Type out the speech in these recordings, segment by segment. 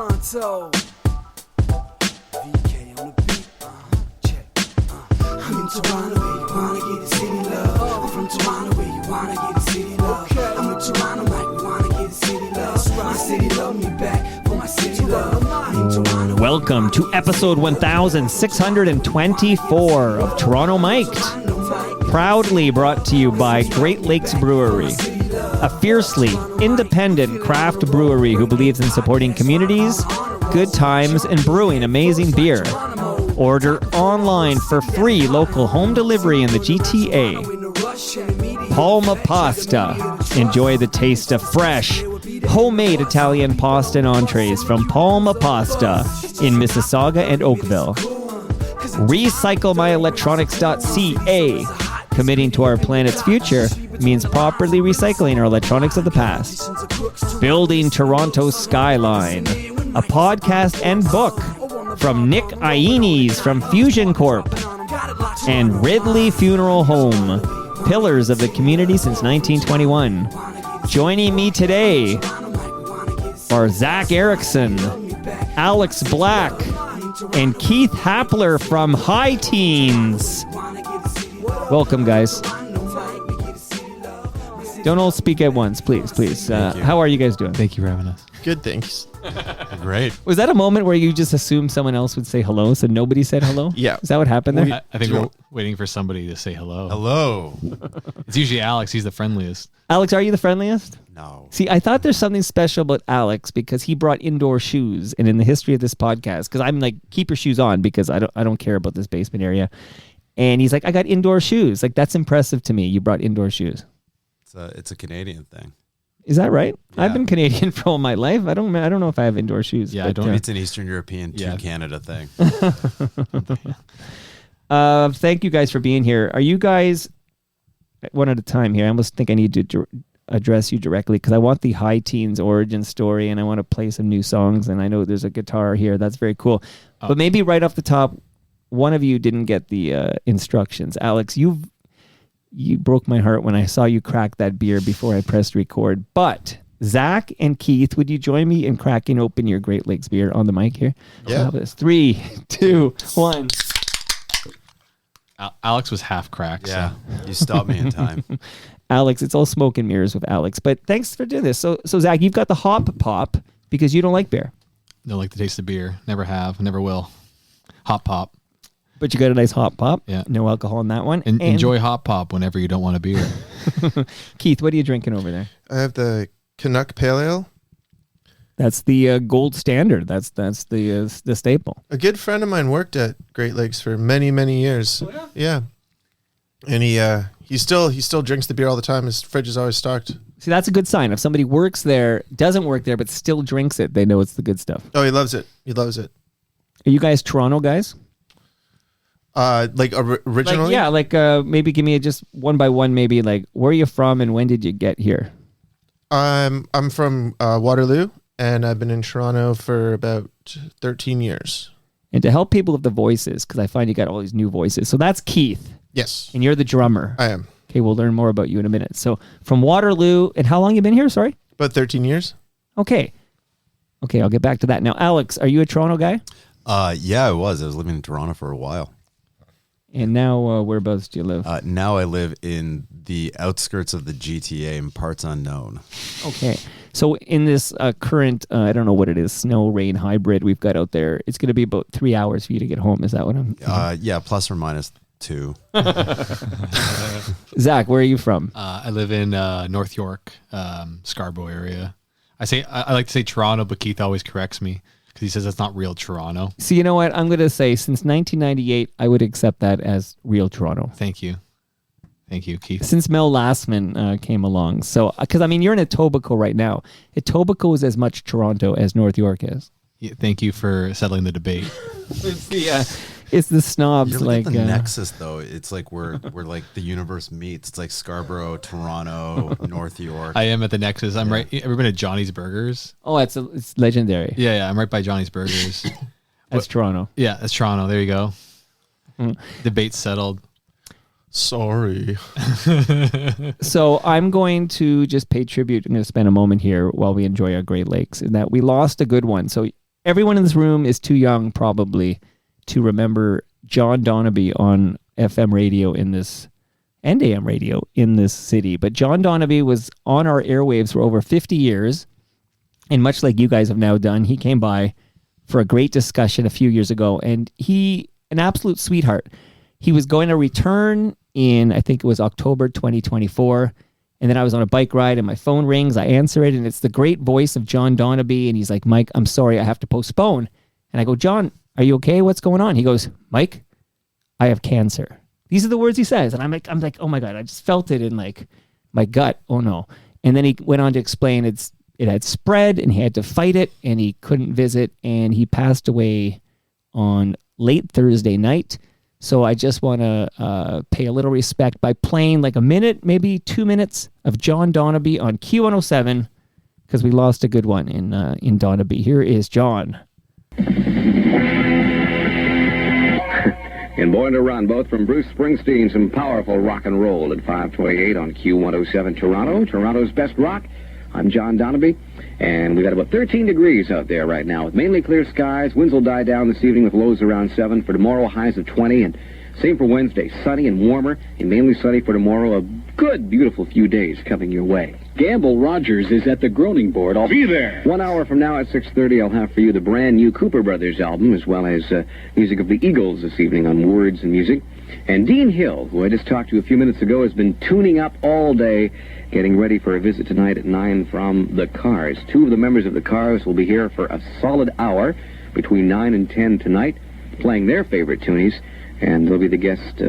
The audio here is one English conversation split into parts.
Toronto. VK on the beat. Check. I'm in Toronto where you wanna get the city love. I'm from Toronto where you wanna get the city love. I'm in Toronto like we wanna get the city love. My city love me back for my city love. I'm in Toronto. Welcome to episode 1624 of Toronto Mic'd. Proudly brought to you by Great Lakes Brewery, a fiercely independent craft brewery who believes in supporting communities, good times, and brewing amazing beer. Order online for free local home delivery in the GTA. Palma Pasta. Enjoy the taste of fresh, homemade Italian pasta and entrees from Palma Pasta in Mississauga and Oakville. RecycleMyElectronics.ca. Committing to our planet's future means properly recycling our electronics of the past. Building Toronto's Skyline. A podcast and book from Nick Iones from Fusion Corp. And Ridley Funeral Home. Pillars of the community since 1921. Joining me today are Zach Erickson, Alex Black, and Keith Heppler from HIGHTEENS. Welcome, guys. Don't all speak at once, please. How are you guys doing? Thank you for having us. Good, thanks. Great. Was that a moment where you just assumed someone else would say hello, so nobody said hello? Yeah. Is that what happened there? I think we're waiting for somebody to say hello. Hello. It's usually Alex. He's the friendliest. Alex, are you the friendliest? No. See, I thought there's something special about Alex because he brought indoor shoes, and in the history of this podcast, because I'm like, keep your shoes on because I don't care about this basement area. And he's like, I got indoor shoes. Like, that's impressive to me. You brought indoor shoes. It's a Canadian thing. Is that right? Yeah. I've been Canadian for all my life. I don't know if I have indoor shoes. Yeah, but, I don't. It's an Eastern European to Canada thing. Thank you guys for being here. Are you guys one at a time here? I almost think I need to address you directly because I want the HIGHTEENS origin story and I want to play some new songs. And I know there's a guitar here. That's very cool. But maybe right off the top, one of you didn't get the instructions. Alex, you broke my heart when I saw you crack that beer before I pressed record. But Zach and Keith, would you join me in cracking open your Great Lakes beer on the mic here? Yeah. 3, 2, 1. Alex was half cracked. Yeah, So. you stopped me in time. Alex, it's all smoke and mirrors with Alex. But thanks for doing this. So Zach, you've got the hop pop because you don't like beer. Don't like the taste of beer. Never have. Never will. Hop pop. But you got a nice hop pop. Yeah. No alcohol in that one. And enjoy hop pop whenever you don't want a beer. Keith, what are you drinking over there? I have the Canuck Pale Ale. That's the gold standard. That's the staple. A good friend of mine worked at Great Lakes for many, many years. Oh, yeah? Yeah. And he still drinks the beer all the time. His fridge is always stocked. See, that's a good sign. If somebody works there, doesn't work there, but still drinks it, they know it's the good stuff. Oh, he loves it. He loves it. Are you guys Toronto guys? Originally? Maybe give me just one by one, maybe like, where are you from and when did you get here? I'm from Waterloo, and I've been in Toronto for about 13 years. And to help people with the voices, because I find you got all these new voices. So that's Keith. Yes. And you're the drummer. I am. Okay, we'll learn more about you in a minute. So from Waterloo, and how long you been here, sorry? About 13 years. Okay, I'll get back to that. Now, Alex, are you a Toronto guy? Yeah, I was living in Toronto for a while. And now, whereabouts do you live? Now I live in the outskirts of the GTA in parts unknown. Okay. So in this current, I don't know what it is, snow, rain, hybrid we've got out there, it's going to be about 3 hours for you to get home. Is that what I'm yeah, plus or minus 2. Zach, where are you from? I live in North York, Scarborough area. I like to say Toronto, but Keith always corrects me. Because he says that's not real Toronto. So you know what? I'm going to say since 1998, I would accept that as real Toronto. Thank you, Keith. Since Mel Lastman came along. So, because I mean, you're in Etobicoke right now. Etobicoke is as much Toronto as North York is. Yeah, thank you for settling the debate. It's the snobs. You're like the nexus, though. It's like we're like the universe meets. It's like Scarborough, Toronto, North York. I am at the nexus. I'm right. Ever been to Johnny's Burgers? Oh, it's legendary. Yeah. I'm right by Johnny's Burgers. That's Toronto. Yeah, that's Toronto. There you go. Debate settled. Sorry. So I'm going to just pay tribute. I'm going to spend a moment here while we enjoy our Great Lakes, in that we lost a good one. So everyone in this room is too young probably to remember John Donaby on FM radio in this and AM radio in this city. But John Donaby was on our airwaves for over 50 years. And much like you guys have now done, he came by for a great discussion a few years ago. And an absolute sweetheart. He was going to return in, I think it was October 2024. And then I was on a bike ride and my phone rings. I answer it and it's the great voice of John Donaby. And he's like, Mike, I'm sorry, I have to postpone. And I go, John, are you okay? What's going on? He goes, Mike, I have cancer. These are the words he says. And I'm like, oh my God, I just felt it in like my gut. Oh no. And then he went on to explain it had spread and he had to fight it and he couldn't visit and he passed away on late Thursday night. So I just want to pay a little respect by playing like a minute, maybe 2 minutes of John Donaby on Q107 because we lost a good one in Donaby. Here is John. And Born to Run, both from Bruce Springsteen, some powerful rock and roll at 528 on Q107 Toronto, Toronto's best rock. I'm John Donaby, and we've got about 13 degrees out there right now with mainly clear skies. Winds will die down this evening with lows around 7. For tomorrow, highs of 20, and same for Wednesday. Sunny and warmer, and mainly sunny for tomorrow. A good, beautiful few days coming your way. Gamble Rogers is at the Groening Board. I'll be there. 1 hour from now at 6:30, I'll have for you the brand new Cooper Brothers album, as well as music of the Eagles this evening on Words and Music. And Dean Hill, who I just talked to a few minutes ago, has been tuning up all day, getting ready for a visit tonight at 9 from the Cars. 2 of the members of the Cars will be here for a solid hour between 9 and 10 tonight, playing their favorite tunies. And they'll be the guest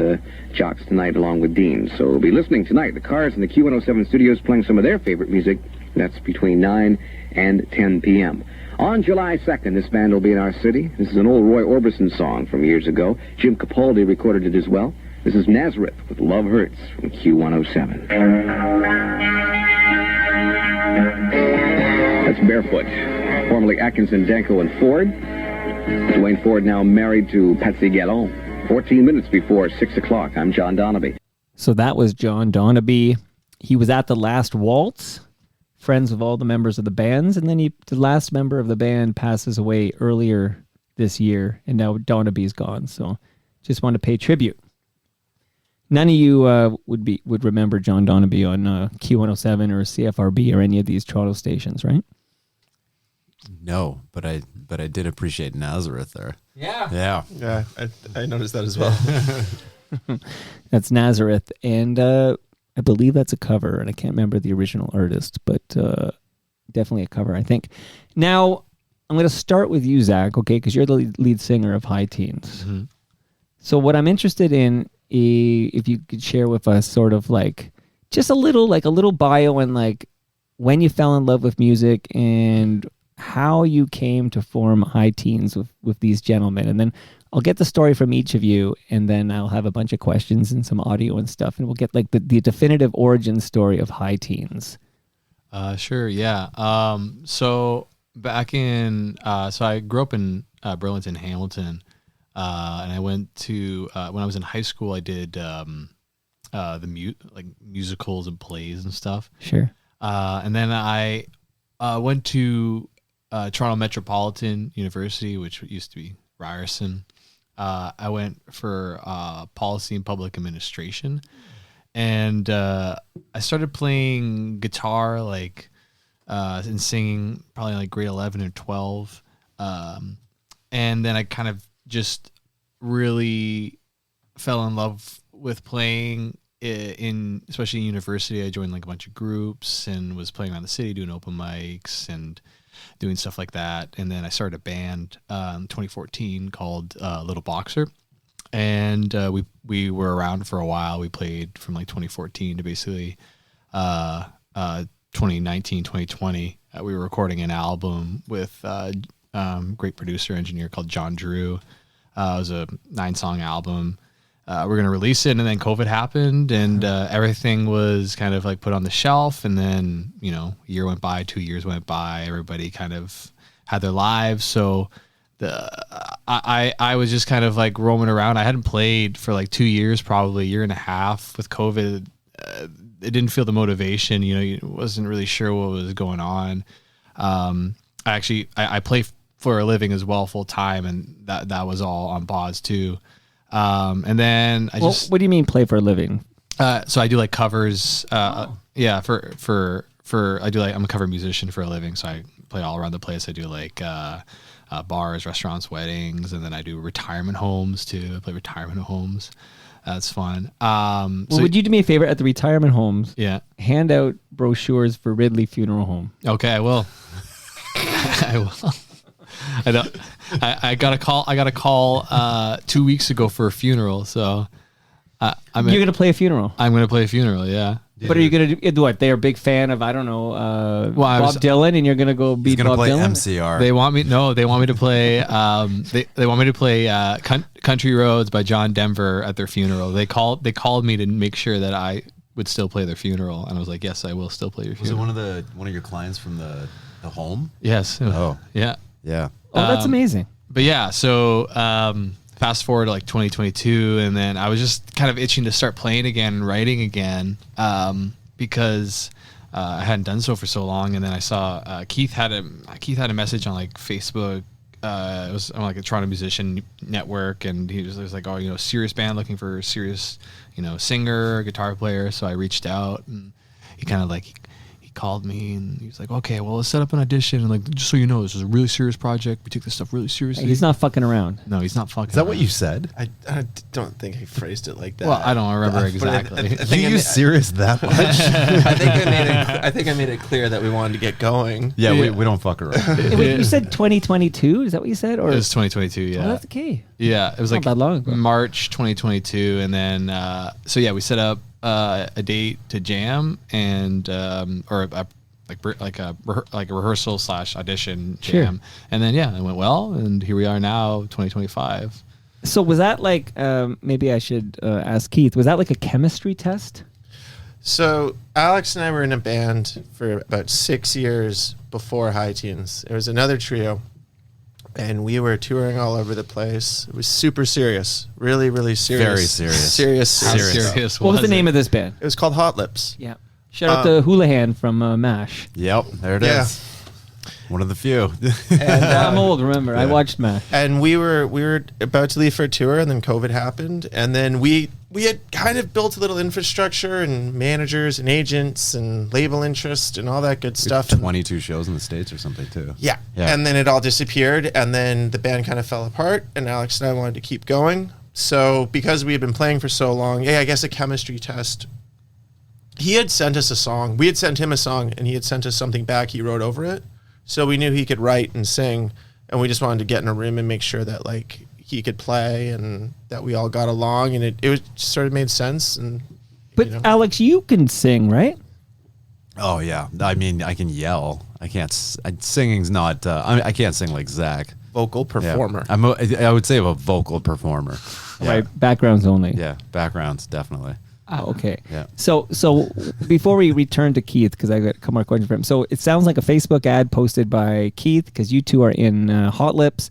jocks tonight along with Dean. So we'll be listening tonight. The Cars in the Q107 studios playing some of their favorite music. That's between 9 and 10 p.m. On July 2nd, this band will be in our city. This is an old Roy Orbison song from years ago. Jim Capaldi recorded it as well. This is Nazareth with Love Hurts from Q107. That's Barefoot, formerly Atkinson, Danko, and Ford. Dwayne Ford now married to Patsy Gallon. 14 minutes before 6 o'clock. I'm John Donaby. So that was John Donaby. He was at the last waltz, friends with all the members of the bands, and then the last member of the band passes away earlier this year, and now Donaby's gone. So just want to pay tribute. None of you would remember John Donaby on Q107 or CFRB or any of these Toronto stations, right? No, but I did appreciate Nazareth there. Yeah. Yeah, I noticed that as well. That's Nazareth, and I believe that's a cover, and I can't remember the original artist, but definitely a cover, I think. Now, I'm going to start with you, Zach, okay, because you're the lead singer of High Teens. Mm-hmm. So what I'm interested in, if you could share with us sort of like just a little bio and like when you fell in love with music and how you came to form High Teens with these gentlemen. And then I'll get the story from each of you, and then I'll have a bunch of questions and some audio and stuff, and we'll get like the definitive origin story of High Teens. Sure, yeah. So back in, so I grew up in Burlington, Hamilton, and I went to, when I was in high school, I did musicals and plays and stuff. Sure. And then I went to Toronto Metropolitan University, which used to be Ryerson. I went for policy and public administration, and I started playing guitar and singing probably like grade 11 or 12, and then I kind of just really fell in love with playing in especially in university. I joined like a bunch of groups and was playing around the city doing open mics and doing stuff like that. And then I started a band in 2014 called Little Boxer, and we were around for a while. We played from like 2014 to basically 2019, 2020. We were recording an album with great producer engineer called John Drew. It was a 9-song album. We're going to release it, and then COVID happened, and everything was kind of like put on the shelf. And then, a year went by, 2 years went by, everybody kind of had their lives. So I was just kind of like roaming around. I hadn't played for like 2 years, probably a year and a half with COVID. It didn't feel the motivation, you wasn't really sure what was going on. I play for a living as well, full time, and that was all on pause too. And then what do you mean play for a living? So I do like covers. Yeah, for I do like, I'm a cover musician for a living, so I play all around the place. I do like bars, restaurants, weddings, and then I do retirement homes too. I play retirement homes. That's fun. Would you do me a favor at the retirement homes? Yeah. Hand out brochures for Ridley Funeral Home. Okay, I will. I will. I got a call 2 weeks ago for a funeral, so you're gonna play a funeral. I'm gonna play a funeral, yeah. What are you gonna do? What? They're a big fan of, I don't know, Bob Dylan, and you're gonna go beat Bob play Dylan. MCR. They want me to play. They want me to play Country Roads by John Denver at their funeral. They called me to make sure that I would still play their funeral, and I was like, yes, I will still play your funeral. Was it one of your clients from the home? Yes. Oh. Yeah. Yeah. Oh, that's amazing. But yeah, so fast forward to like 2022, and then I was just kind of itching to start playing again and writing again because I hadn't done so for so long. And then I saw Keith had a message on like Facebook. It was on like a Toronto musician network, and he was like, oh, serious band looking for a serious, singer, guitar player. So I reached out, and he kind of like, called me, and he was like, okay, well, let's set up an audition, and like, just so you know, this is a really serious project. We take this stuff really seriously. He's not fucking around. No, he's not fucking Is that around. what you said? I don't think he phrased it like that. Well, I don't remember exactly. You use serious that much? I think I made it clear that we wanted to get going. Yeah, we don't fuck around. Wait, you said 2022? Is that what you said? Or It was 2022, yeah. Oh, that's okay. Yeah, it was Not like that long ago. March 2022, and then so yeah, we set up a date to jam and or a rehearsal / audition jam, and then it went well, and here we are now, 2025. So was that like maybe I should ask Keith? Was that like a chemistry test? So Alex and I were in a band for about 6 years before HIGHTEENS. It was another trio, and we were touring all over the place. It was super serious, really, really serious. Very serious. Serious. How serious What was the name of this band? It was called Hot Lips. Yeah. Shout out to Houlihan from MASH. Yep, there it is. One of the few. And, I'm old, remember. I watched MASH. And we were about to leave for a tour, and then COVID happened, and then we had kind of built a little infrastructure and managers and agents and label interest and all that good stuff. 22 shows in the States or something too. Yeah. And then it all disappeared, and then the band kind of fell apart, and Alex and I wanted to keep going. So because we had been playing for so long, I guess a chemistry test. He had sent us a song. We had sent him a song, and he had sent us something back. He wrote over it. So we knew he could write and sing, and we just wanted to get in a room and make sure that like he could play and that we all got along, and it was just sort of made sense. And But Alex, you can sing, right? Oh yeah, I mean I can yell. I can't. Singing's not. I can't sing like Zach. vocal performer. Yeah. I would say I'm a vocal performer. Yeah. Right, backgrounds only. Yeah, backgrounds definitely. Oh, okay. Yeah. So before we return to Keith, because I got a couple more questions for him. So it sounds like a Facebook ad posted by Keith, because you two are in Hot Lips,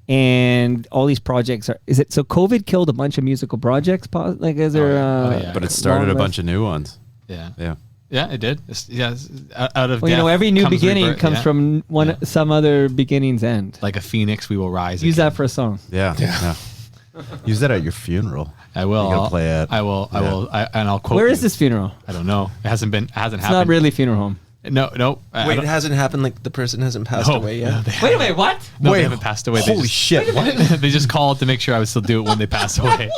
and all these projects are. Is it so? COVID killed a bunch of musical projects. Like, is there? yeah. But it started a long bunch of new ones. Yeah. Yeah. Yeah, it did. Out of Well, death every new comes beginning rebirth. comes Yeah. from some other beginning's end. Like a phoenix, we will rise. Use again. that for a song. Yeah. Use that at your funeral. I will. You gotta I'll- play it. I will. I Yeah. will. And I'll quote. Where you. is this funeral? I don't know. It hasn't It's happened. not really a funeral home. No. I Wait, don't- it hasn't happened. Like the person hasn't passed no, away yet. no, they Wait a haven't. minute, what? No, Wait, they haven't passed away. Holy shit! What? They just called to make sure I would still do it when they pass away.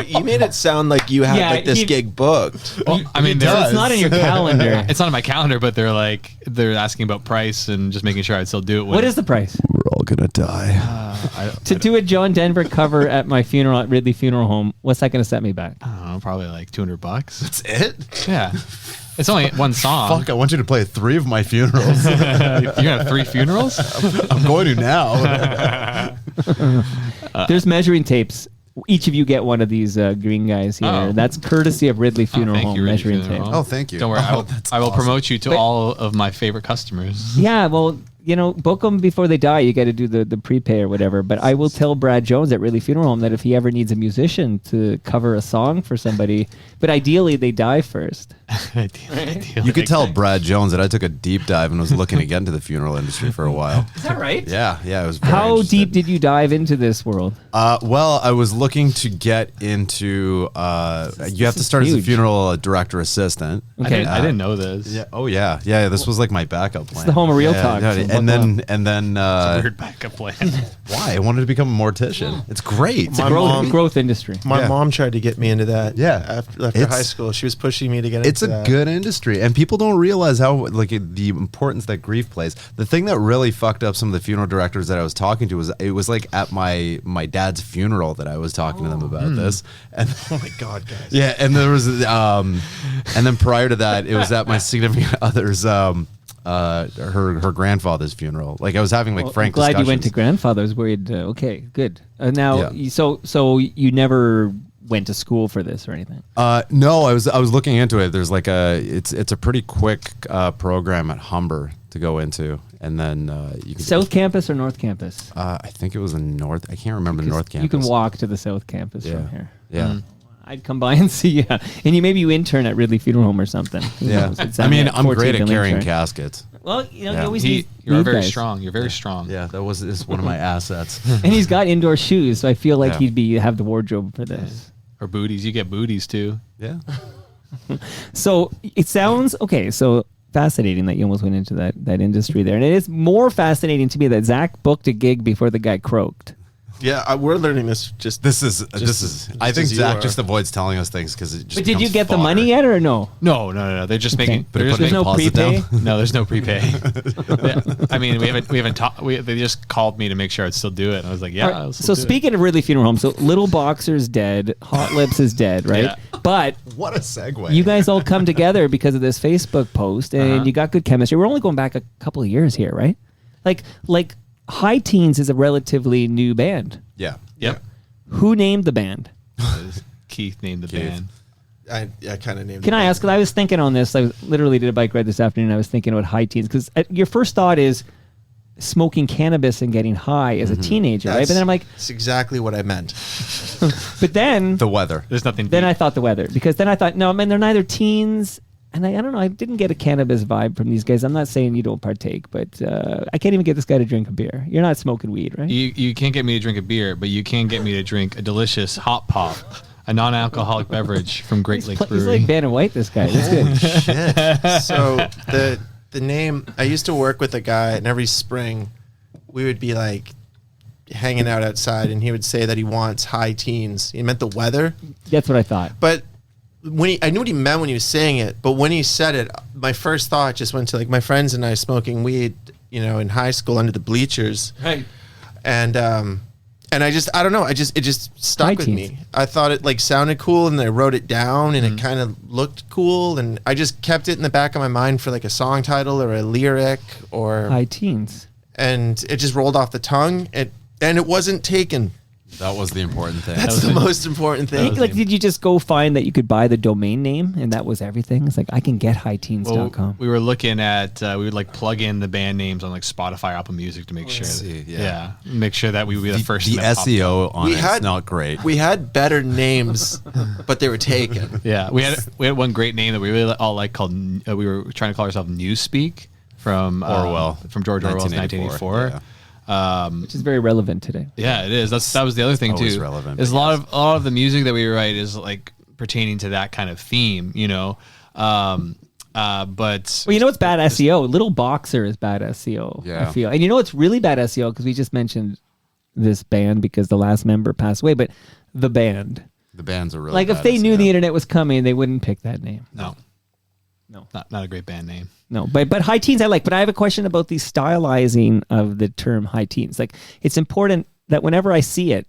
You made it sound like you had Yeah, like this he- gig booked. Well, I mean, So it's not in your calendar. It's not on my calendar, but they're asking about price and just making sure I'd still do it. What is the price? We're all gonna die. To do a John Denver cover at my funeral at Ridley Funeral Home, what's that going to set me back? I don't know, probably like $200. That's it. Yeah, it's only one song. Fuck! I want you to play 3 of my funerals. You're gonna have 3 funerals? I'm going to now. There's measuring tapes. Each of you get one of these green guys here. Oh. That's courtesy of Ridley Funeral thank Home you, Ridley measuring Funeral tape. Home. Oh, thank you. Don't worry, Oh, that's I will awesome. promote you to But- all of my favorite customers. Yeah, well, book them before they die. You got to do the prepay or whatever. But I will tell Brad Jones at Ridley Funeral Home that if he ever needs a musician to cover a song for somebody, but ideally they die first. You could tell Brad Jones that I took a deep dive and was looking to get into the funeral industry for a while. Is that right? Yeah, it was very How interested. deep did you dive into this world? Well, I was looking to get into. You have to start as a huge. funeral director assistant. Okay. I didn't know this. Yeah. Oh yeah. This was like my backup plan. It's the home of real Yeah, talk. yeah, so and buckle then up. Weird backup plan. why I wanted to become a mortician. It's great. My growth, mom- growth industry. My Yeah. mom tried to get me into that. Yeah. After It's- high school, she was pushing me to get It's into a that. good industry, and people don't realize how the importance that grief plays. The thing that really fucked up some of the funeral directors that I was talking to was it was like at my dad's funeral that I was talking to them about this, and Oh my God, guys. yeah, and there was and then prior to that, it was at my significant other's her grandfather's funeral. Like I was having like Well, frank I'm glad you went to discussions. grandfather's. Worried. Okay, good. Now, Yeah. so you never went to school for this or anything? No, I was looking into it. There's like it's a pretty quick program at Humber to go into, and then you can South Campus or North Campus? I think it was in North. I can't remember the North Campus. You can walk to the South Campus Yeah. from here. Yeah. I'd come by and see you. And maybe you intern at Ridley Funeral Home or something. Who Yeah. knows? It's I down mean, at I'm 14th great at and carrying Lynch, right? caskets. Well, you Yeah. always You are need very guys. strong. You're very strong. Yeah, that is one of my assets. And he's got indoor shoes, so I feel like Yeah. he'd have the wardrobe for this. Or booties. You get booties too. Yeah. So it sounds okay. So fascinating that you almost went into that industry there, and it is more fascinating to me that Zach booked a gig before the guy croaked. Yeah, we're learning this just. This is. I think as you Zach are. just avoids telling us things because it just. But did you becomes get the fodder. money yet or no? No. They're just Okay. making. But They're just There's no deposit prepay. down? No, there's no prepay. I mean, we haven't talked. They just called me to make sure I'd still do it. And I was like, yeah. All right, I'll so still do it. speaking of Ridley Funeral Home, so Little Boxer's dead, Hot Lips is dead, right? Yeah. But What a segue. you guys all come together because of this Facebook post, and you got good chemistry. We're only going back a couple of years here, right? Like High Teens is a relatively new band. Yeah. Yep. Who named the band? Keith named the Keith. band. I kind of named. Can it. I ask? Because I was thinking on this. I literally did a bike ride this afternoon. I was thinking about High Teens because your first thought is smoking cannabis and getting high as a teenager, right? But then I'm like, that's exactly what I meant. but then The weather. There's nothing. Then deep. I thought the weather, because then I thought, no, man, they're neither teens, and I don't know, I didn't get a cannabis vibe from these guys. I'm not saying you don't partake, but I can't even get this guy to drink a beer. You're not smoking weed, right? You can't get me to drink a beer, but you can get me to drink a delicious hot pop, a non-alcoholic beverage from Great Lakes He's Brewery. like Banner White, this guy. That's good. Shit. So the name, I used to work with a guy, and every spring we would be like hanging out outside, and he would say that he wants high teens. He meant the weather, That's what I thought. but I knew what he meant when he was saying it. But when he said it, my first thought just went to like my friends and I smoking weed, in high school under the bleachers, Right. and I don't know, it just stuck High with teens. me. I thought it like sounded cool, and I wrote it down, and it kind of looked cool, and I just kept it in the back of my mind for like a song title or a lyric, or High Teens. and it just rolled off the tongue. And it wasn't taken. That was the important thing. That's the most important thing. Like, did you just go find that you could buy the domain name and that was everything? It's like, I can get highteens.com. We were looking at we would like plug in the band names on like Spotify, Apple Music to make sure. see, yeah. Make sure that we would be the first. The that popped up. SEO on We it's had- not great. We had better names, but they were taken. Yeah, we had one great name that we really all like called. We were trying to call ourselves Newspeak from Orwell. from George Orwell's 1984. Yeah. Which is very relevant today. Yeah, it is. That was the other thing Always too. relevant, Is but a lot of the music that we write is like pertaining to that kind of theme, But Well, you know what's bad SEO? Little Boxer is bad SEO. Yeah. I feel. And you know what's really bad SEO? Because we just mentioned this band because the last member passed away, but the band. The bands are really Like if bad they at knew SEO. the internet was coming, they wouldn't pick that name. no, No. not a great band name. No, but high teens I like. But I have a question about the stylizing of the term high teens. Like it's important that whenever I see it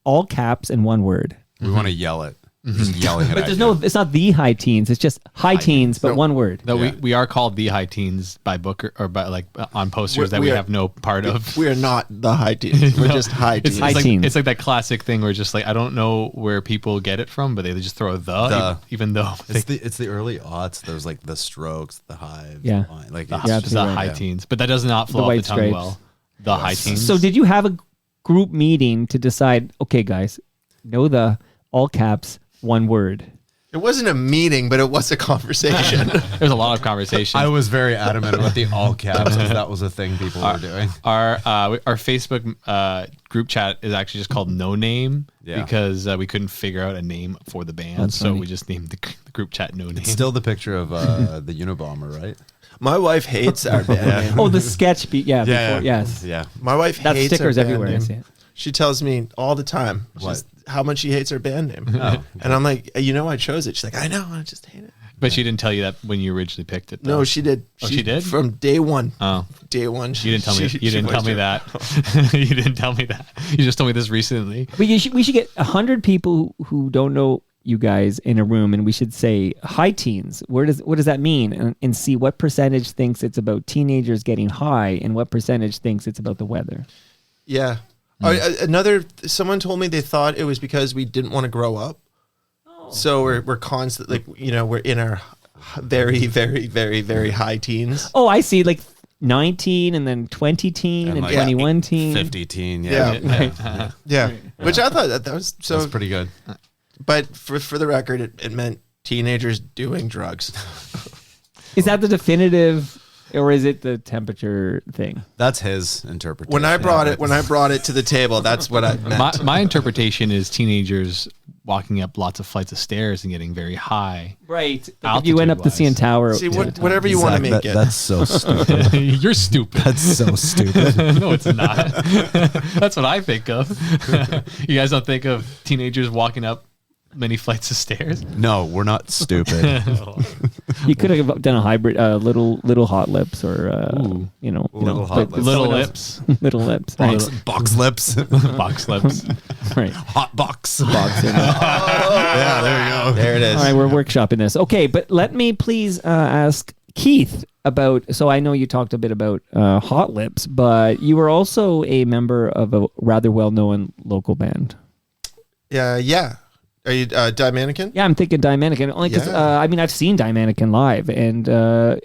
all caps and one word. We want to yell it. just yelling at But there's you. it's not the high teens. It's just high teens, but one word. No, Yeah. we are called the high teens by Booker or by like on posters that we are- have no part of. We are not the high teens. We're just high It's, teens. High like, teens. it's like that classic thing where just like I don't know where people get it from, but they just throw The. even though It's the early aughts. There's like the Strokes, the Hive. Yeah. Like the, it's Yeah, just the absolutely. high teens. But that does not flow off White the tongue Stripes. well. The high teens. So did you have a group meeting to decide, okay, guys, know the all caps, one word? It wasn't a meeting, but it was a conversation. There's a lot of conversation. I was very adamant about the all caps because that was a thing people were doing. Our Facebook group chat is actually just called No Name Yeah. because we couldn't figure out a name for the band, That's so funny. we just named the group chat No Name. It's still the picture of the Unabomber, right? My wife hates our band name. Oh, the sketch beat. Yeah, before, yes. Yeah. My wife That's hates stickers our band everywhere. I name. see it. She tells me all the time how much she hates her band name. And I'm like, I chose it. She's like, I know, I just hate it. But she didn't tell you that when you originally picked it. Though. No, she did. Oh, she did? From day one. Oh, Day one. you didn't tell me. You didn't tell me that. You didn't tell me that. You just told me this recently. But we should get 100 people who don't know you guys in a room, and we should say high teens. What does that mean? And see what percentage thinks it's about teenagers getting high, and what percentage thinks it's about the weather. Yeah. Someone told me they thought it was because we didn't want to grow up. So we're constantly, we're in our very, very, very, very high teens. Oh, I see. Like 19, and then 20 teen, and like 21 teen. 50 teen. Yeah. Yeah. Yeah. Which I thought that was so. That's pretty good. But for the record, it meant teenagers doing drugs. Is that the definitive, or is it the temperature thing? That's his interpretation. When I brought it to the table, that's what I meant. My interpretation is teenagers walking up lots of flights of stairs and getting very high. Right. If you went up the Altitude-wise. CN Tower. See, whatever you want to make it. That's so stupid. You're stupid. That's so stupid. No, it's not. That's what I think of. You guys don't think of teenagers walking up many flights of stairs? No, we're not stupid. You could have done a hybrid, little hot lips, or Little Hot Lips. Little someone lips. else- little lips. Right. Box lips. Box lips. Right. Hot box. Box in. Yeah, there you go. There it is. All right, we're workshopping this. Okay, but let me please ask Keith about. So I know you talked a bit about Hot Lips, but you were also a member of a rather well-known local band. Yeah. Are you Die Mannequin? Yeah, I'm thinking Die Mannequin. Only because Yeah. I've seen Die Mannequin live, and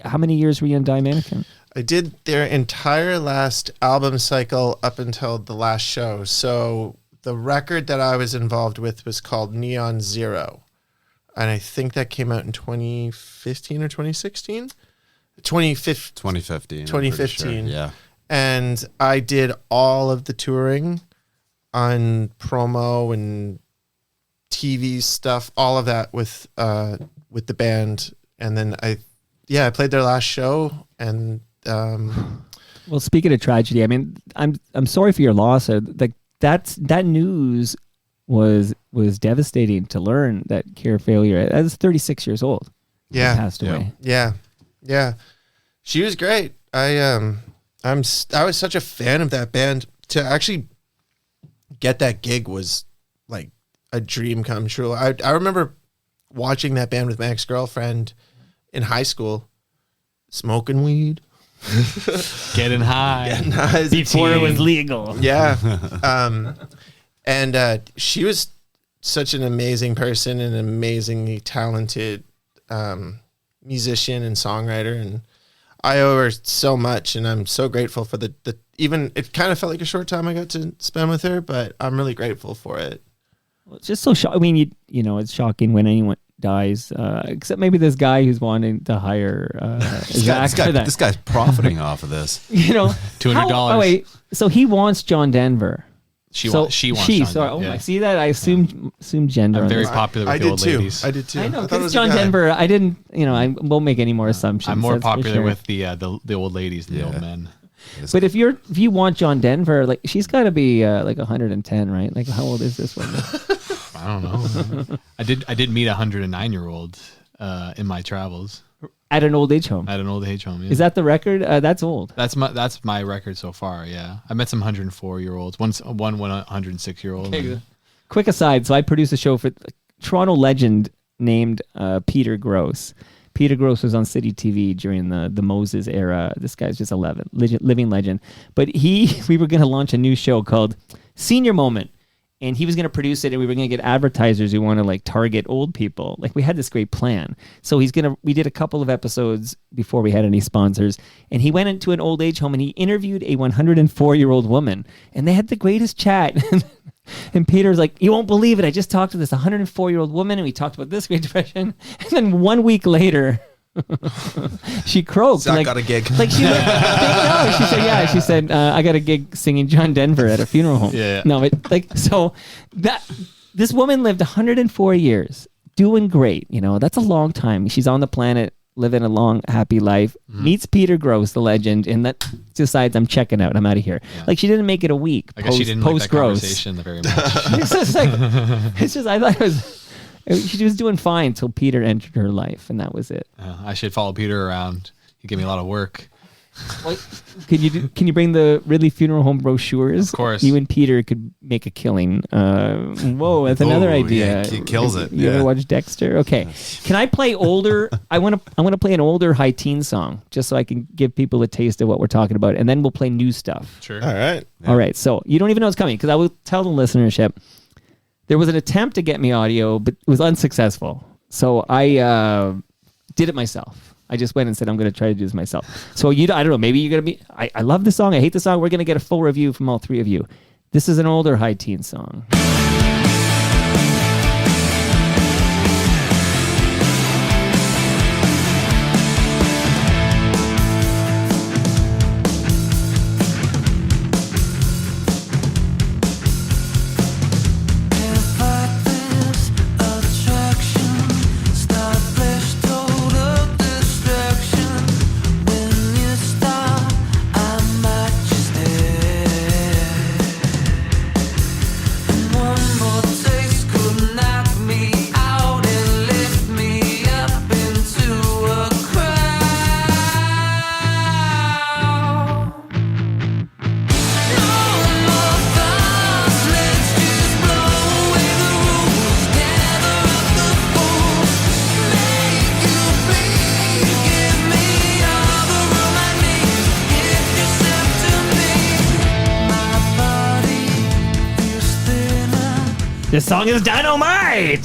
how many years were you in Die Mannequin? I did their entire last album cycle up until the last show. So the record that I was involved with was called Neon Zero. And I think that came out in 2015 or 2016? 2015. 2015. I'm 2015. pretty sure. Yeah. And I did all of the touring on promo and TV stuff, all of that with the band. And then I played their last show. And Well, speaking of tragedy, I mean, I'm sorry for your loss. That news was devastating to learn that Kira Failure. I was 36 years old. yeah, Passed away. yeah, she was great. I was such a fan of that band. To actually get that gig was like a dream come true. I remember watching that band with my ex-girlfriend in high school, smoking weed. Getting high. As a Before it was teen. legal. Yeah. And she was such an amazing person, and an amazingly talented musician and songwriter. And I owe her so much, and I'm so grateful for the even it kind of felt like a short time I got to spend with her, but I'm really grateful for it. Well, it's just so shocking. I mean, you know, it's shocking when anyone dies, except maybe this guy who's wanting to hire Zach for that. This guy's profiting off of this. You know, $200. Oh wait, so he wants John Denver. She wants John Sorry, Denver, yeah. I see that. I assumed gender. I'm on very this. popular with I the did old too. ladies. I did too. I know, thought it because was a John guy. Denver. I didn't. You know, I won't make any more assumptions. I'm more that's for popular sure. with the old ladies than the old men. But if you want John Denver, like she's got to be like 110, right? Like how old is this one? I don't know. I did meet a 109-year-old in my travels At an old age home. at an old age home. Yeah. Is that the record? That's old. That's my record so far. Yeah, I met some 104-year-olds. One 106-year-old. Quick aside. So I produce a show for Toronto legend named Peter Gross. Peter Gross was on City TV during the Moses era. This guy's just living legend. But we were going to launch a new show called Senior Moment. And he was going to produce it, and we were going to get advertisers who want to like target old people. Like we had this great plan. So we did a couple of episodes before we had any sponsors, and he went into an old age home and he interviewed a 104-year-old woman, and they had the greatest chat. And Peter's like, you won't believe it. I just talked to this 104-year-old woman, and we talked about this Great Depression. And then 1 week later, she croaked. Zach got a gig. Like she said, yeah. She said, I got a gig singing John Denver at a funeral home. Yeah. No, but like, so this woman lived 104 years, doing great. You know, that's a long time. She's on the planet, living a long, happy life. Meets Peter Gross, the legend, and that decides I'm checking out. I'm out of here. Yeah. Like she didn't make it a week. I guess she didn't like that conversation very much. it's just I thought it was. She was doing fine until Peter entered her life, and that was it. I should follow Peter around. He gave me a lot of work. Well, can you bring the Ridley Funeral Home brochures? Of course. You and Peter could make a killing. Whoa, that's another idea. Yeah, he kills it. You ever watch Dexter? Okay. Can I play older? I want to play an older high teen song just so I can give people a taste of what we're talking about, and then we'll play new stuff. Sure. All right. Yeah. All right. So you don't even know it's coming because I will tell the listenership. There was an attempt to get me audio, but it was unsuccessful. So I did it myself. I just went and said, I'm going to try to do this myself. So I don't know, maybe you're going to be, I love the song. I hate the song. We're going to get a full review from all three of you. This is an older high teen song. This song is Dynamite!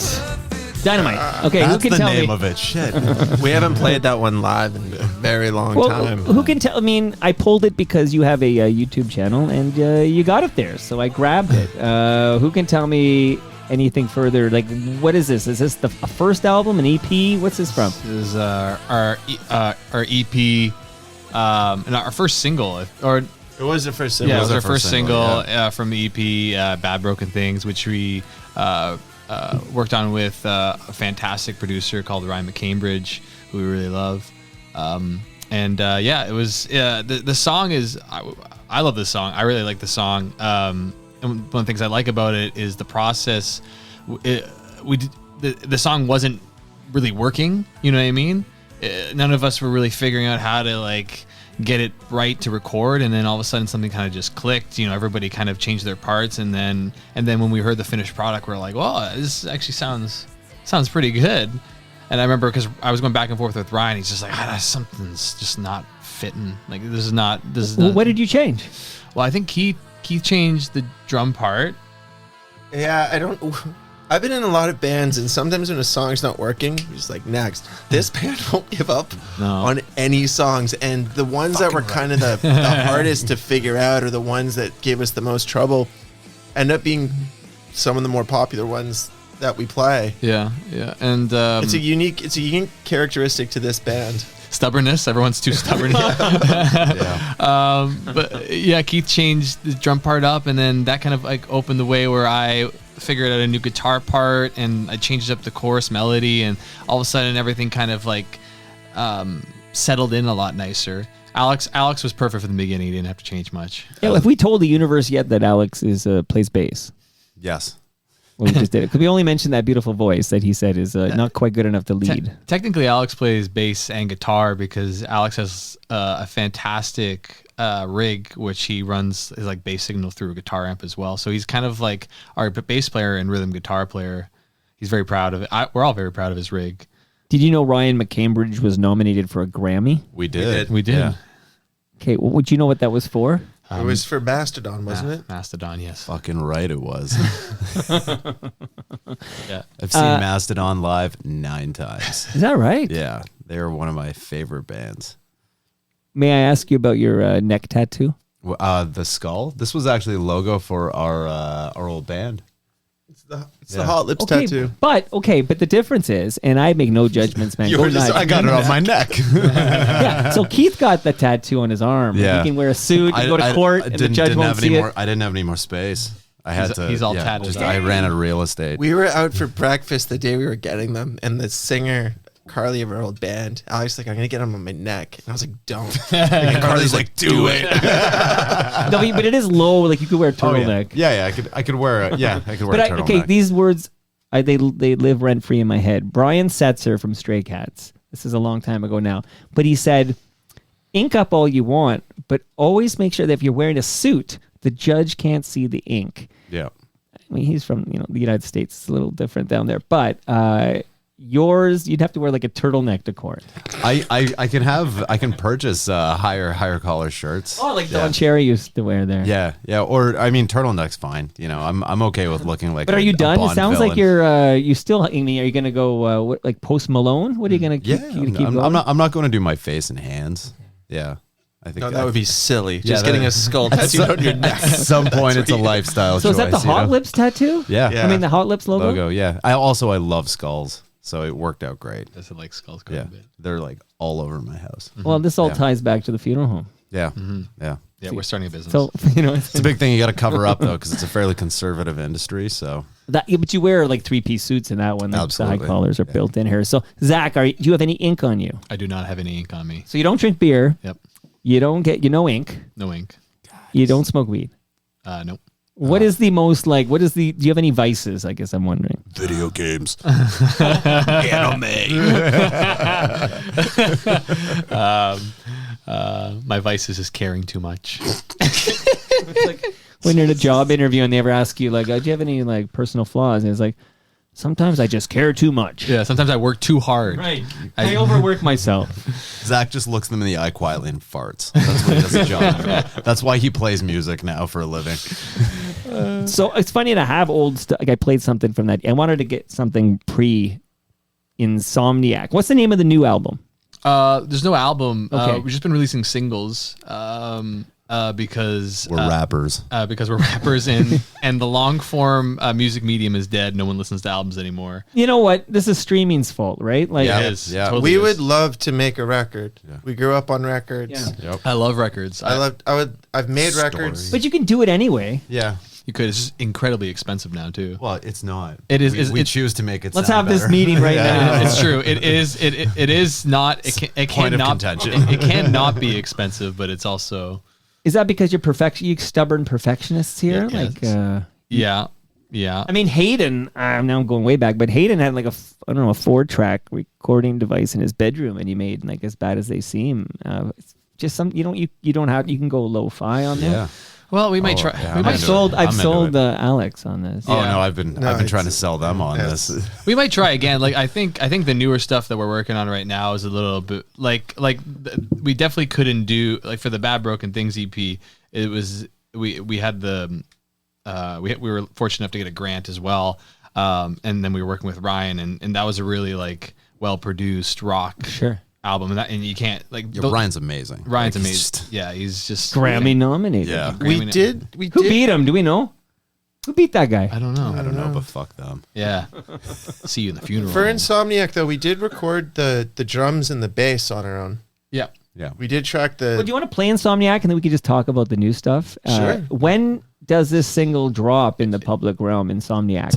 Dynamite. Okay, That's who can the tell name me? of it. Shit. We haven't played that one live in a very long time. Who can tell? I mean, I pulled it because you have a YouTube channel and you got it there, so I grabbed it. Who can tell me anything further? Like, what is this? Is this a first album, an EP? What's this from? This is our EP, and our first single, or It was the first single. yeah, it was our first first single, single from the EP, Bad Broken Things, which we worked on with a fantastic producer called Ryan McCambridge, who we really love. It was the song is I love this song. I really like the song. And one of the things I like about it is the process. The song wasn't really working. You know what I mean? None of us were really figuring out how to like get it right to record, and then all of a sudden something kind of just clicked. You know, everybody kind of changed their parts, and then when we heard the finished product, we're like, "Well, this actually sounds pretty good." And I remember because I was going back and forth with Ryan, he's just like, "Something's just not fitting. Like this is not." Well, what did you change? Well, I think Keith changed the drum part. Yeah, I've been in a lot of bands, and sometimes when a song's not working, you're just like, next. This band won't give up on any songs, and the ones that were kind of the hardest to figure out, or the ones that gave us the most trouble, end up being some of the more popular ones that we play. Yeah, and it's a unique characteristic to this band. Stubbornness. Everyone's too stubborn. But yeah, Keith changed the drum part up, and then that kind of like opened the way where I figured out a new guitar part, and I changed up the chorus melody, and all of a sudden everything kind of like settled in a lot nicer. Alex was perfect from the beginning. He didn't have to change much. Yeah, have we told the universe yet that Alex plays bass? Yes. Well, we just did it because we only mentioned that beautiful voice that he said is not quite good enough to lead. Technically, Alex plays bass and guitar because Alex has a fantastic rig which he runs his like bass signal through a guitar amp as well. So he's kind of like our bass player and rhythm guitar player. he's very proud of it. We're all very proud of his rig. Did you know Ryan McCambridge was nominated for a Grammy? We did. We did. Yeah. Okay, well, would you know what that was for? It was for Mastodon, wasn't it? Mastodon, yes. Fucking right it was. Yeah. I've seen Mastodon live 9 times. Is that right? Yeah, they're one of my favorite bands. May I ask you about your neck tattoo? The skull. This was actually a logo for our old band. It's the Hot Lips tattoo. But the difference is, and I make no judgments, man. Go nuts. I got it on my neck. Yeah, so Keith got the tattoo on his arm. Yeah. He can wear a suit, you go to court, and the judge won't see it. I didn't have any more space. I had to. He's all tatted up. I ran out of real estate. We were out for breakfast the day we were getting them, and the singer Carly of our old band, Alex, like, I'm gonna get them on my neck, and I was like, don't. And Carly's like, do it. No, but it is low. Like you could wear a turtleneck. Yeah. I could wear a turtleneck. But okay, these words, they live rent free in my head. Brian Setzer from Stray Cats. This is a long time ago now, but he said, "Ink up all you want, but always make sure that if you're wearing a suit, the judge can't see the ink." Yeah. I mean, he's from the United States. It's a little different down there, but yours, you'd have to wear like a turtleneck to court. I can purchase higher collar shirts. Oh, like Don Cherry used to wear there. Yeah. Or I mean, turtleneck's fine. I'm okay with looking like. But are you done? It Bond sounds villain. like you still. I mean, are you gonna go like Post Malone? What are you gonna keep? Keep going? I'm not going to do my face and hands. Yeah. I think No, that would be silly. Just that- getting a skull tattooed on your neck. At some point, it's a lifestyle So choice. is that the Hot Lips tattoo? Yeah. Yeah. I mean the Hot Lips logo. Logo? Yeah. I love skulls, so it worked out great. Doesn't like skulls quite Yeah. a bit. They're like all over my house. Well, this all Yeah. ties back to the funeral home. Yeah. Yeah. Yeah, we're starting a business. So It's a big thing you got to cover up though, because it's a fairly conservative industry. So but you wear like 3-piece suits in that one. Like the high Absolutely. collars are built in here. So Zach, do you have any ink on you? I do not have any ink on me. So you don't drink beer. Yep. You don't get no ink. No ink. You don't smoke weed. Nope. What is the most like? Do you have any vices? I guess I'm wondering. video games. My vice is just caring too much. When you're in a job interview and they ever ask you like, "Do you have any like personal flaws?" And it's like, sometimes I just care too much. Yeah, sometimes I work too hard. Right. I overwork myself. Zach just looks them in the eye quietly and farts. That's what he does a job for. That's why he plays music now for a living. So it's funny to have old stuff. Like I played something from that. I wanted to get something pre-Insomniac. What's the name of the new album? There's no album. Okay. We've just been releasing singles because We're rappers. because we're rappers and the long form music medium is dead. No one listens to albums anymore. You know what? This is streaming's fault, right? Like, Yeah. It is. Yeah. Totally We is. would love to make a record. Yeah. We grew up on records. Yeah. Yep. I love records. I've made Story. records. but you can do it anyway. Yeah. You could. It's just incredibly expensive now too. Well, it's not. It is- We it's- choose to make it. Let's sound have this better. meeting right now. It's true. It is. It is not. It point of cannot. contention. It cannot be expensive, but it's also. Is that because you're you stubborn perfectionists here? Yeah, like, Yeah. Yeah. I mean, Hayden. I'm now going way back, but Hayden had like a 4-track recording device in his bedroom, and he made like As Bad as They Seem. It's just some you don't have. You can go lo-fi on there. Yeah. Well, we might Oh, try. yeah, we I'm might into sold. it. I've I'm into sold it. Alex on this. Oh Yeah. no, I've been trying to sell them on this. We might try again. Like I think the newer stuff that we're working on right now is a little bit we definitely couldn't do like for the Bad Broken Things EP. It was we had the we were fortunate enough to get a grant as well, and then we were working with Ryan and that was a really like well produced rock Sure. album and you can't like Yeah, Ryan's amazing. Ryan's Like, amazing. Yeah, he's just Grammy nominated. Yeah. We did. Who beat him? Do we know? Who beat that guy? I don't know. I don't know, but fuck them. Yeah. See you in the funeral. For Insomniac, though, we did record the drums and the bass on our own. Yeah. Yeah. We did track the. Well, do you want to play Insomniac and then we can just talk about the new stuff? Sure. When does this single drop in the public realm, Insomniac?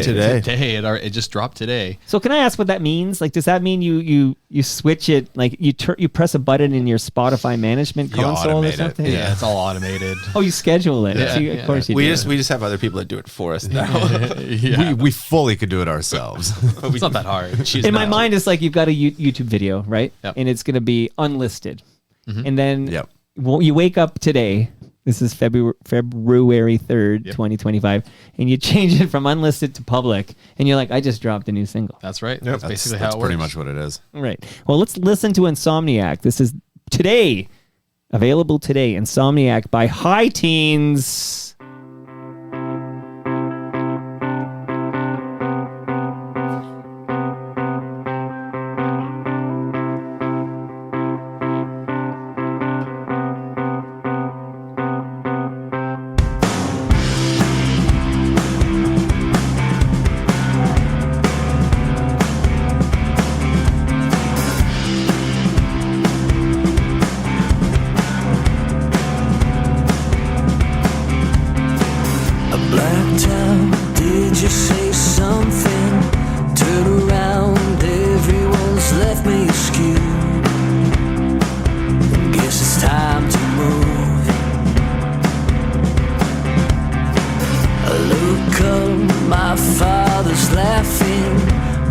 Today. Today it just dropped today. So can I ask what that means? Like, does that mean you switch it? Like, you press a button in your Spotify management You console or automate it. something? Yeah, it's all automated. Oh, you schedule it. Yeah. So of course you we do. just have other people that do it for us now. Yeah. We fully could do it ourselves. It's not that hard. In my mind, it's like you've got a YouTube video, right? Yep. And it's going to be unlisted. And then Yep. well, you wake up today This is February 3rd, 2025. And you change it from unlisted to public. And you're like, I just dropped a new single. That's right. Yep. That's basically how it works. pretty much what it is. Right. Well, let's listen to Insomniac. This is today. Available today. Insomniac by HIGHTEENS. Blacked out, did you say something? Turn around, everyone's left me askew. Guess it's time to move. I look up, my father's laughing.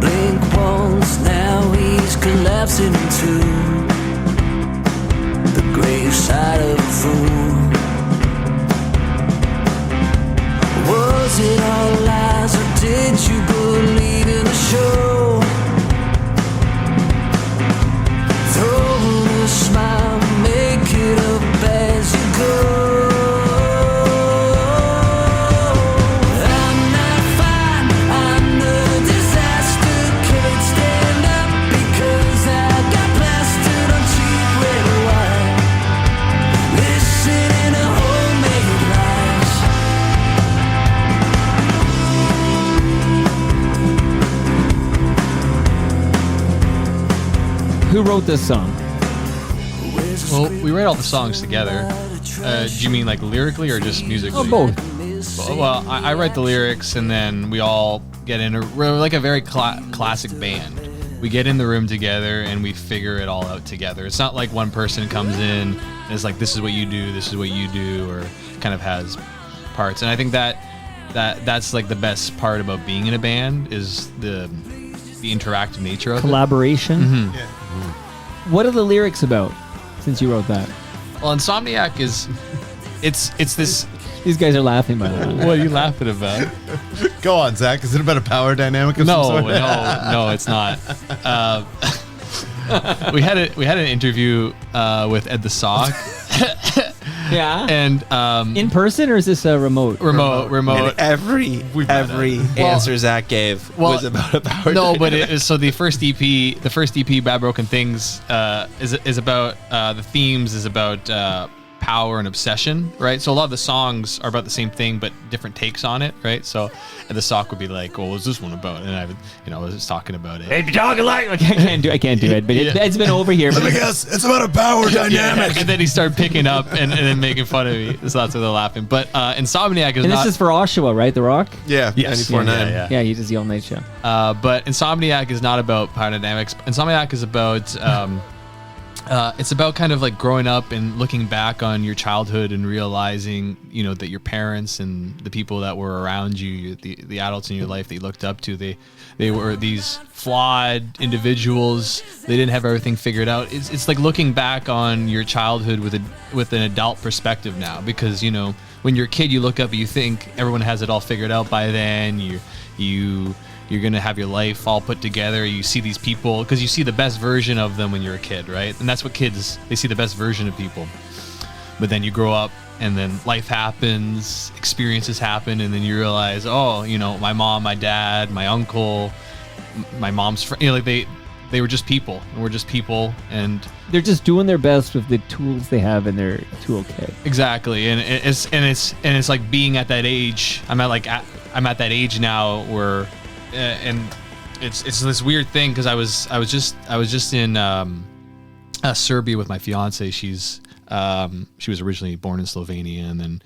Blink once, now he's collapsing into the graveside of a fool. Was it all lies or did you believe in a show? Throw on a smile, make it up as you go. I'm not fine, I'm the disaster. Can't stand up because I got plastered on cheap red wine. Listening to homemade lies. Who wrote this song? Well, we write all the songs together. Do you mean like lyrically or just musically? Oh, both. Well, I write the lyrics and then we all get in. We're like a very classic band. We get in the room together and we figure it all out together. It's not like one person comes in and is like, this is what you do, this is what you do, or kind of has parts. And I think that's like the best part about being in a band is the interactive nature of it. Collaboration. Mhm. Yeah. What are the lyrics about? Since you wrote that, Well, Insomniac is it's this. these guys are laughing by the way. What are you laughing about? Go on, Zach. Is it about a power dynamic of some sort? No, it's not. We had an interview with Ed the Sock, Yeah. and In person or is this a remote? remote. And every answer Zach gave was about a power No, dynamic. but it is, so the first EP, Bad Broken Things, is about the themes is about power and obsession, right? So a lot of the songs are about the same thing, but different takes on it, right? So and the Sock would be like, "Well, what's this one about?" And I would, I was just talking about it. Hey, be talking like I can't do it, but Yeah. it's been over here. But Yes, it's about a power dynamic. And then he started picking up and then making fun of me. So that's why they're laughing. But Insomniac is and not. this is for Oshawa, right? The Rock. yeah, Yes. 94.9. Yeah. Yeah, he does the all night show. But Insomniac is not about power dynamics. Insomniac is about it's about kind of like growing up and looking back on your childhood and realizing, that your parents and the people that were around you, the adults in your life that you looked up to, they were these flawed individuals. They didn't have everything figured out. It's like looking back on your childhood with an adult perspective now, because when you're a kid, you look up and you think everyone has it all figured out by then. You're going to have your life all put together. You see these people because you see the best version of them when you're a kid, right? And that's what kids, they see the best version of people. But then you grow up and then life happens, experiences happen, and then you realize, my mom, my dad, my uncle, my mom's friend, they were just people. And we're just people, and They're just doing their best with the tools they have in their toolkit. exactly. And it's like being at that age. I'm at that age now where and it's this weird thing because I was just in Serbia with my fiance. She was originally born in Slovenia and then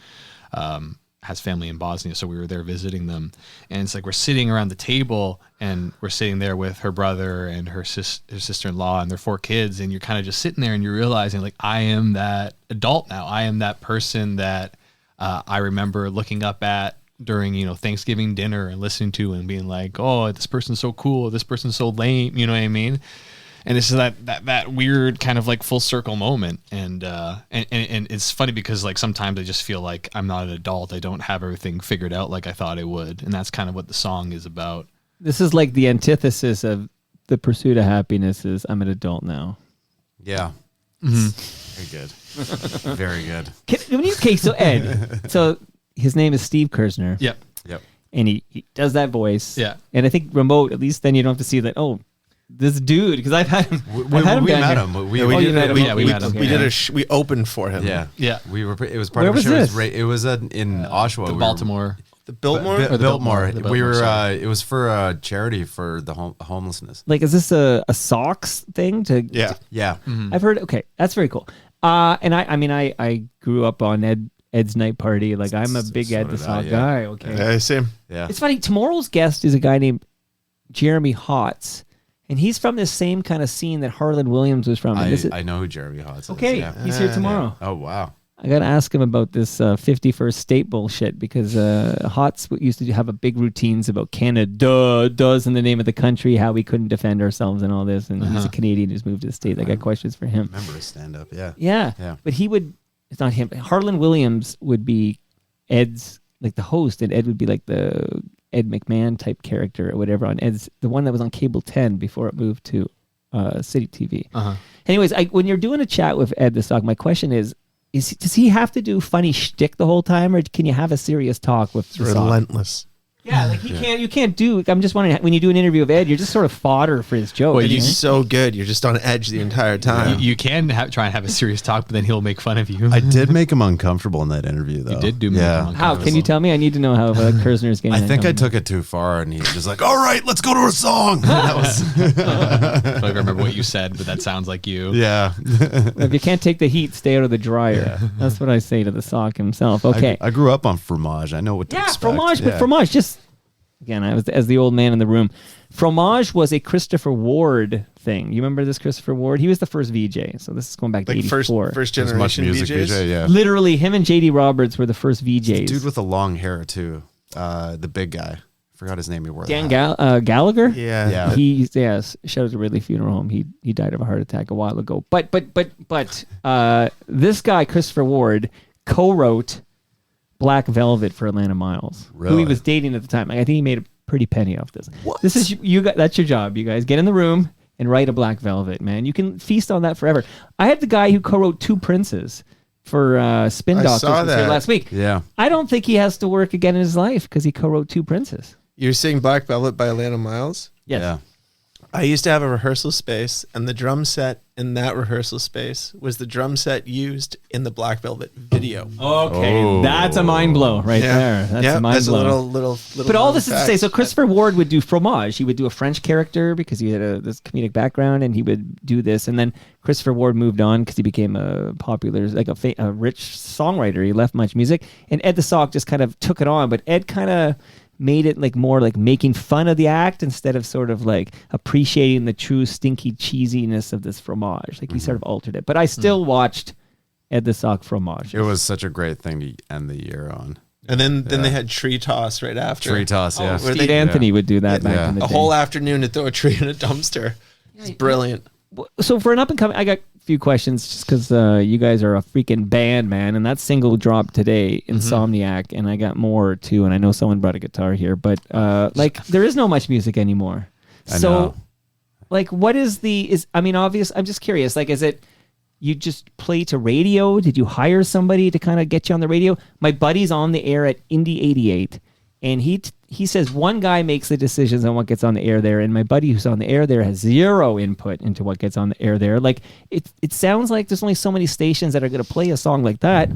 has family in Bosnia, so we were there visiting them. And it's like we're sitting around the table and we're sitting there with her brother and her sister-in-law and their 4 kids, and you're kind of just sitting there and you're realizing, like, I am that adult now. I am that person that I remember looking up at during Thanksgiving dinner and listening to and being like, oh, this person's so cool, this person's so lame, you know what I mean? And it's that weird kind of like full circle moment. And it's funny because like sometimes I just feel like I'm not an adult. I don't have everything figured out like I thought I would. And that's kind of what the song is about. This is like the antithesis of the pursuit of happiness is I'm an adult now. Yeah. Very good. Very good. Okay, so Ed, so his name is Steve Kersner. Yep. And he does that voice. Yeah. And I think remote, at least then you don't have to see that, oh, this dude, because I've had him. We met him. We met him. We opened for him. Yeah. We were. It was part Where of was a show. this? It was in Oshawa. The Baltimore. The Biltmore? Or the Biltmore. Biltmore, We were. sorry. It was for a charity for the homelessness. Like, is this a socks thing? Yeah. Yeah. I've heard, okay, that's very cool. And I grew up on Ed's night party. Like, I'm a big So Ed the did I, Sock yeah. guy. Okay. Yeah, same. Yeah. It's funny. Tomorrow's guest is a guy named Jeremy Hotz, and he's from this same kind of scene that Harlan Williams was from. And this is, I know who Jeremy Hotz is. okay, Yeah. he's here tomorrow. Oh wow. I got to ask him about this 51st state bullshit because Hotz used to have a big routines about Canada does in the name of the country, how we couldn't defend ourselves and all this. And he's a Canadian who's moved to the States. I got questions for him. Remember his stand up? Yeah. Yeah. But he would, it's not him. Harlan Williams would be Ed's, like the host, and Ed would be like the Ed McMahon type character or whatever on Ed's, the one that was on Cable 10 before it moved to City TV. Anyways, when you're doing a chat with Ed the Sock, my question is does he have to do funny shtick the whole time, or can you have a serious talk with the Sock? Relentless. Yeah, like you can't do, I'm just wondering, when you do an interview of Ed, you're just sort of fodder for his joke. Well, he's so good. You're just on edge the entire time. You can try and have a serious talk, but then he'll make fun of you. I did make him uncomfortable in that interview, though. You did do make him uncomfortable. How? Can you tell me? I need to know how Kersner's getting I think I uncomfortable. took it too far, and he was just like, "All right, let's go to a song." That was, I don't remember what you said, but that sounds like you. yeah. If you can't take the heat, stay out of the dryer. That's what I say to the Sock himself. Okay. I grew up on fromage. I know what to Yeah, expect. fromage, Yeah. but fromage just, again, I was as the old man in the room. Fromage was a Christopher Ward thing. You remember this Christopher Ward? He was the first VJ, so this is going back to Like 84. first As much generation music VJs. VJ, yeah. Literally, him and JD Roberts were the first VJs. Dude with the long hair too. The big guy. Forgot his name. He wore Dan that. Gallagher? Yeah. Yeah. Yes, shout out to Ridley Funeral Home. He died of a heart attack a while ago. But this guy, Christopher Ward, co-wrote Black Velvet for Atlanta Miles, who he Really? was dating at the time. Like, I think he made a pretty penny off this. This is you guys. That's your job. You guys get in the room and write a Black Velvet, man. You can feast on that forever. I had the guy who co-wrote Two Princes for Spin I Doctors saw was here that. last week. Yeah. I don't think he has to work again in his life because he co-wrote Two Princes. You're saying Black Velvet by Atlanta Miles? Yes. Yeah. I used to have a rehearsal space, and the drum set in that rehearsal space was the drum set used in the Black Velvet video. Okay, Oh. that's a mind blow right there. That's a mind as blow. a little. But all known this is to fact. say, so Christopher Ward would do fromage. He would do a French character because he had this comedic background, and he would do this. And then Christopher Ward moved on because he became a popular, like a rich songwriter. He left Much Music, and Ed the Sock just kind of took it on. But Ed kind of made it like more like making fun of the act instead of sort of like appreciating the true stinky cheesiness of this fromage. Like he sort of altered it. But I still watched Ed the Sock fromage. It was such a great thing to end the year on. And then they had tree toss right after. Tree toss, yeah. where Steve they- Anthony would do that back Yeah. in the A day. whole afternoon to throw a tree in a dumpster. It's brilliant. So for an up and coming, I got a few questions just because you guys are a freaking band, man, and that single dropped today, Insomniac, and I got more too. And I know someone brought a guitar here, but like there is no Much Music anymore. I So, know. like, what is I mean, obvious. I'm just curious. Like, is it you just play to radio? Did you hire somebody to kind of get you on the radio? My buddy's on the air at Indie 88, and he says one guy makes the decisions on what gets on the air there, and my buddy who's on the air there has zero input into what gets on the air there. Like it sounds like there's only so many stations that are going to play a song like that.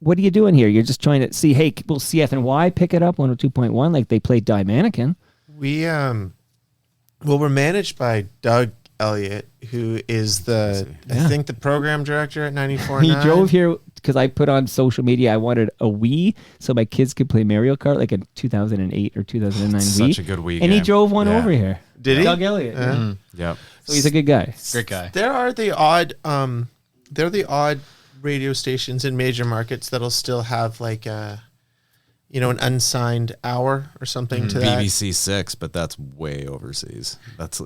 What are you doing here? You're just trying to see, hey, will CFNY pick it up 102.1 like they played Die Mannequin? We we're managed by Doug Elliott, who is I think the program director at 94.9. He drove here because I put on social media I wanted a Wii so my kids could play Mario Kart like in 2008 or 2009 Wii. Such a good Wii And he game. drove one Yeah. over here. Did he? Doug Elliott. Yep. So he's a good guy. Great guy. There are the odd radio stations in major markets that'll still have like an unsigned hour or something to that. BBC 6, but that's way overseas.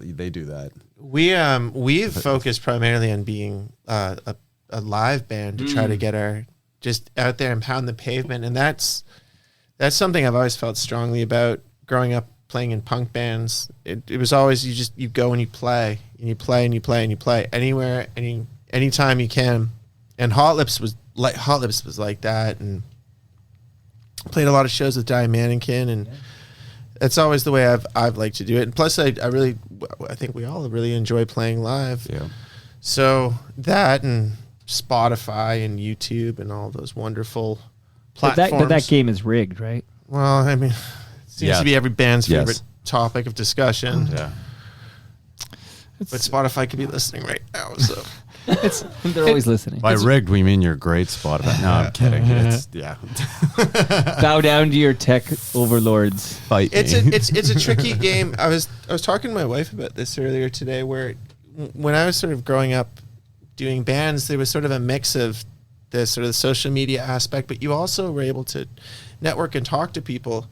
They do that We've focused primarily on being a live band to try to get our just out there and pound the pavement, and that's something I've always felt strongly about growing up playing in punk bands. It was always you go and you play and you play and you play and you play anywhere, anytime you can. And Hot Lips was like that, and played a lot of shows with Diane Mannequin, and that's always the way I've liked to do it. And plus, I think we all really enjoy playing live. Yeah. So that and Spotify and YouTube and all those wonderful platforms. But that game is rigged, right? Well, I mean, it seems to be every band's favorite Yes. topic of discussion. Yeah. But Spotify could be listening right now, so. They're always listening. By rigged, we mean you're great Spotify. No, I'm kidding. It's, yeah. Bow down to your tech overlords. Fight It's me. a tricky game. I was talking to my wife about this earlier today, where when I was sort of growing up doing bands, there was sort of a mix of the sort of the social media aspect, but you also were able to network and talk to people.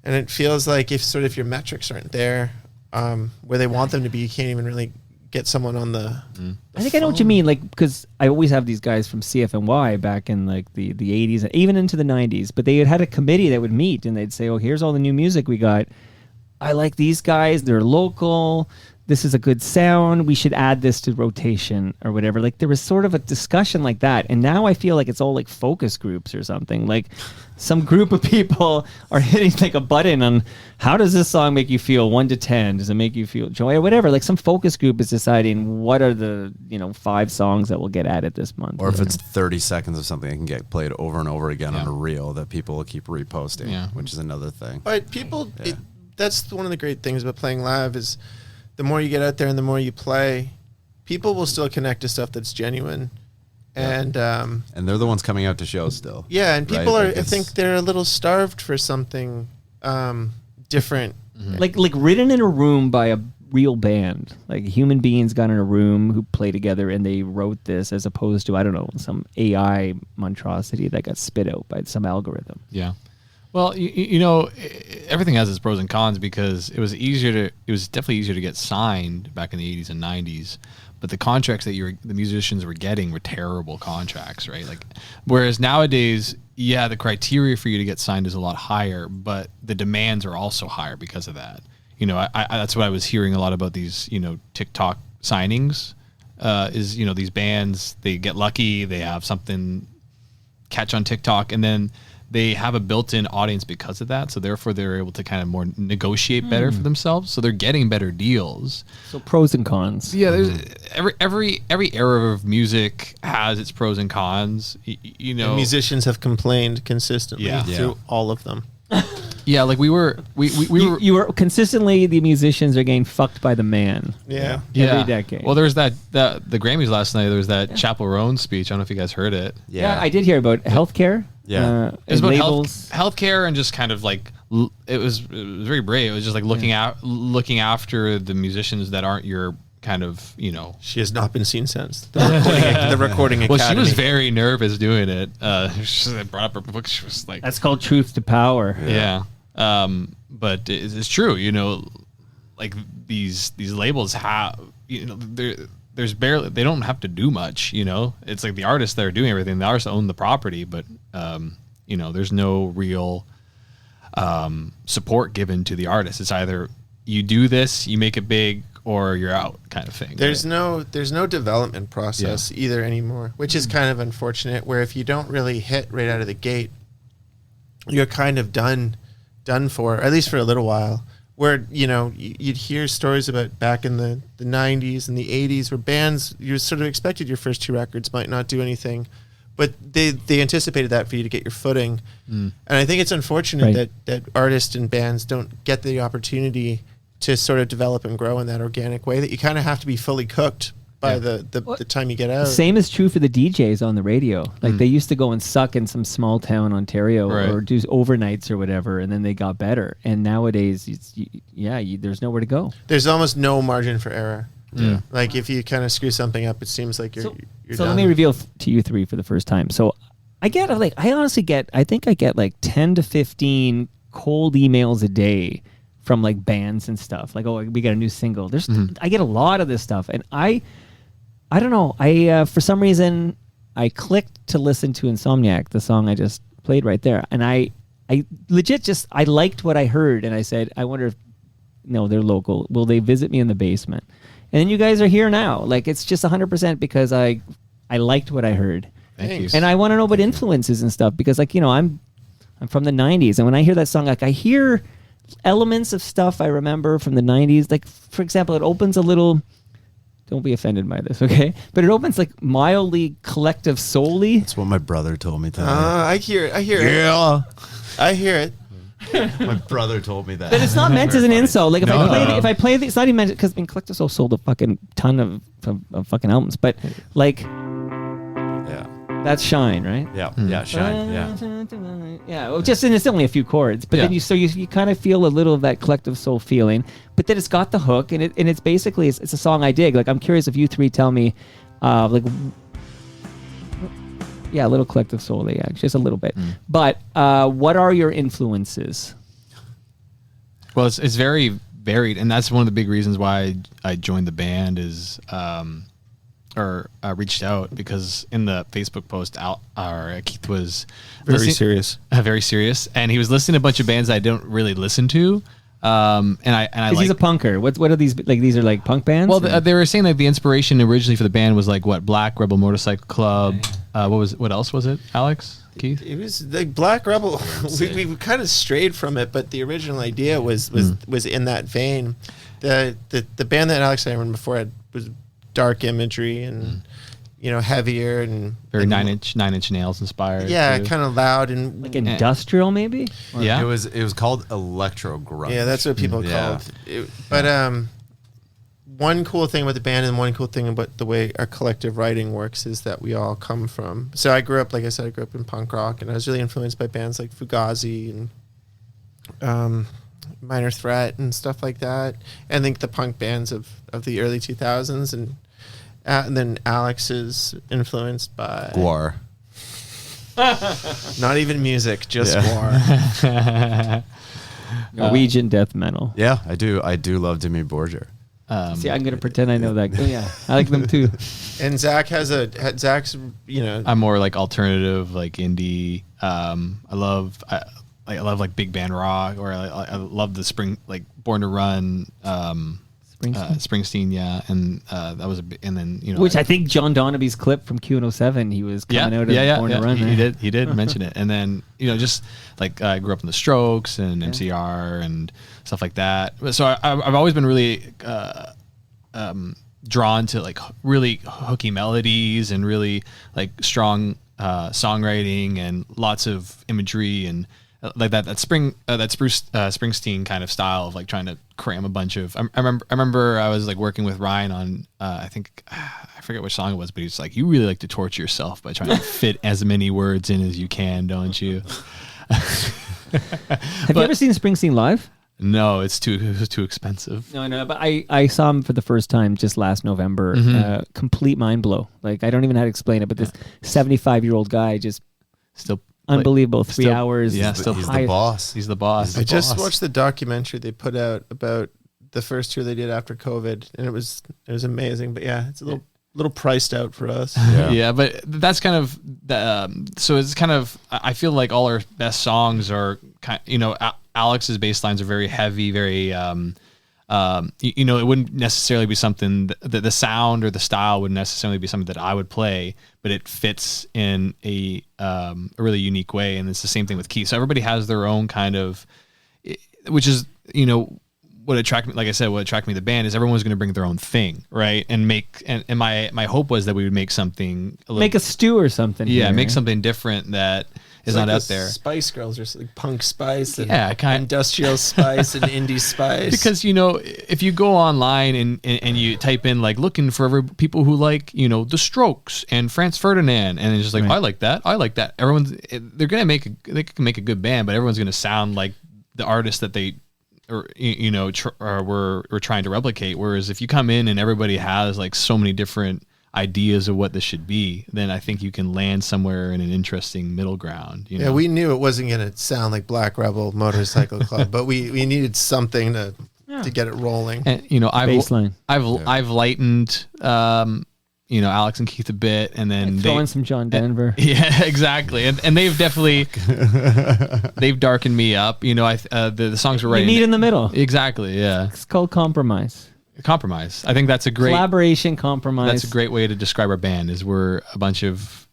And it feels like if your metrics aren't there where they want them to be, you can't even really get someone on the I think I know what you mean, like, because I always have these guys from CFNY back in like the 80s and even into the 90s, but they had a committee that would meet and they'd say, oh, here's all the new music we got. I like these guys. They're local. This is a good sound. We should add this to rotation or whatever. Like there was sort of a discussion like that. And now I feel like it's all like focus groups or something. Like some group of people are hitting like a button on how does this song make you feel 1 to 10? Does it make you feel joy or whatever? Like some focus group is deciding what are the 5 songs that will get added this month. Or if it's 30 seconds of something that can get played over and over again on a reel that people will keep reposting, which is another thing. But people, that's one of the great things about playing live is the more you get out there and the more you play, people will still connect to stuff that's genuine. And they're the ones coming out to shows still. Yeah, and people right? are, I think they're a little starved for something different. Like written in a room by a real band. Like human beings got in a room who play together and they wrote this as opposed to, I don't know, some AI monstrosity that got spit out by some algorithm. Yeah. Well, everything has its pros and cons because it was definitely easier to get signed back in the 80s and 90s, but the contracts that the musicians were getting were terrible contracts, right? Like, whereas nowadays, the criteria for you to get signed is a lot higher, but the demands are also higher because of that. That's what I was hearing a lot about these, TikTok signings, these bands, they get lucky, they have something catch on TikTok, and then they have a built-in audience because of that, so therefore they're able to kind of more negotiate better for themselves. So they're getting better deals. So pros and cons. Yeah, there's every era of music has its pros and cons. And musicians have complained consistently through all of them. Yeah, like we were you were consistently, the musicians are getting fucked by the man. Yeah. Every decade. Well, there was the Grammys last night. There was that Chappell Roan speech. I don't know if you guys heard it. Yeah, I did hear about healthcare. Yeah. It was about labels. healthcare and just kind of like it was very brave. It was just like looking after the musicians that aren't your kind of She has not been seen since the recording Well, academy. she was very nervous doing it. She brought up her book. She was like, That's called truth to power. yeah. But it's true. Like these labels have there's barely, they don't have to do much, it's like the artists that are doing everything. The artists own the property, but there's no real support given to the artist. It's either you do this, you make it big, or you're out, kind of thing. There's no development process either anymore, which is kind of unfortunate, where if you don't really hit right out of the gate, you're kind of done for, at least for a little while. Where you'd hear stories about back in the 90s and the 80s where bands, you sort of expected your first 2 records might not do anything, but they anticipated that for you to get your footing. And I think it's unfortunate that artists and bands don't get the opportunity to sort of develop and grow in that organic way, that you kind of have to be fully cooked by the time you get out. Same is true for the DJs on the radio. Like they used to go and suck in some small town Ontario or do overnights or whatever, and then they got better. And nowadays, there's nowhere to go. There's almost no margin for error. Yeah. Like if you kind of screw something up, it seems like you're So done. let me reveal to you 3 for the first time. So I think I get like 10 to 15 cold emails a day from like bands and stuff. Like, oh, we got a new single. I get a lot of this stuff, and I don't know. For some reason I clicked to listen to Insomniac, the song I just played right there, and I legit I liked what I heard, and I said, I wonder if they're local. Will they visit me in the basement? And then you guys are here now. Like, it's just 100% because I liked what I heard. Thank you. And I want to know about influences and stuff because, like, I'm from the 90s, and when I hear that song, like, I hear elements of stuff I remember from the 90s. Like, for example, it opens a little, don't be offended by this, okay? But it opens like mildly collective soul-y. That's what my brother told me today. I hear it. Yeah. I hear it. My brother told me that. But it's not meant as an insult. Like, if I play No. it's not even meant, because Collective Soul sold a fucking ton of fucking albums. But like, Yeah. that's Shine, right? Yeah. Shine. Yeah. Yeah. Well, just, and it's only a few chords, but then you kind of feel a little of that Collective Soul feeling. But then it's got the hook, and it's basically it's a song I dig. Like, I'm curious if you three tell me, like. Yeah, a little Collective Soul, yeah, just a little bit. But what are your influences? Well, it's very varied, and that's one of the big reasons why I joined the band is, or reached out, because in the Facebook post, Keith was Very serious. very serious, and he was listing a bunch of bands I don't really listen to. And I like, He's a punker. What are these? Like, these are like punk bands? well, they were saying that the inspiration originally for the band was like Black Rebel Motorcycle Club. What else was it, Alex? Keith? It was like Black Rebel. we kind of strayed from it, but the original idea was in that vein. The band that Alex and I were in before was dark imagery and heavier and Very Nine Inch Nails inspired. Yeah, too. kind of loud and like industrial, maybe? Yeah. It was called electro grunge. yeah, that's what people called it. But one cool thing about the band and one cool thing about the way our collective writing works is that we all come from. So I grew up, like I said, I grew up in punk rock, and I was really influenced by bands like Fugazi and Minor Threat and stuff like that. And I think the punk bands of the early 2000s, and then Alex is influenced by Guar. not even music, just war. Norwegian death metal. Yeah, I do love Demi Borgir. See, I'm gonna pretend I know that. Oh, yeah, I like them too. And Zach's I'm more like alternative, like indie. I love like big band rock, or I love the spring, like Born to Run, Springsteen, yeah, and that was and then Which I think John Donaby's clip from Q107, he was coming out of Born to Run. He did mention it, and then just like I grew up in the Strokes and MCR and stuff like that. So I've always been really drawn to like really hooky melodies and really like strong songwriting and lots of imagery and like that Springsteen kind of style of like trying to cram a bunch of. I remember I was like working with Ryan on I forget which song it was, but he's like, you really like to torture yourself by trying to fit as many words in as you can, don't you? Have you ever seen Springsteen live? No, it was too expensive. No, but I saw him for the first time just last November. Complete mind blow. Like, I don't even know how to explain it, but this 75-year-old guy just still unbelievable. 3 hours. Yeah, He's the boss. He's the boss. I just watched the documentary they put out about the first tour they did after COVID, and it was amazing. But yeah, it's a little priced out for us. Yeah, but that's kind of so it's kind of, I feel like all our best songs are kind Alex's bass lines are very heavy, very it wouldn't necessarily be something that the sound or the style wouldn't necessarily be something that I would play, but it fits in a really unique way. And it's the same thing with Keith. So everybody has their own kind of, which is what attracted me. Like I said, what attracted me to the band is everyone's going to bring their own thing, right? And my hope was that we would make something make a stew or something. Yeah, here, make right? something different that is not like out the there. Spice Girls are like punk spice and industrial spice and indie spice. Because if you go online and you type in like looking for people who like the Strokes and Franz Ferdinand, and it's just like, right. I like that. They're gonna they can make a good band, but everyone's gonna sound like the artist that they were trying to replicate. Whereas if you come in and everybody has like so many different ideas of what this should be, then I think you can land somewhere in an interesting middle ground. You know? Yeah, we knew it wasn't going to sound like Black Rebel Motorcycle Club, but we needed something to get it rolling. And you know, Baseline. I've lightened Alex and Keith a bit, and then Throw in some John Denver. Yeah, exactly. And they've definitely they've darkened me up. You know, the songs were right. You meet in the middle. Exactly. Yeah. It's called compromise. Compromise. I think that's a great collaboration. Compromise. That's a great way to describe our band. Is we're a bunch of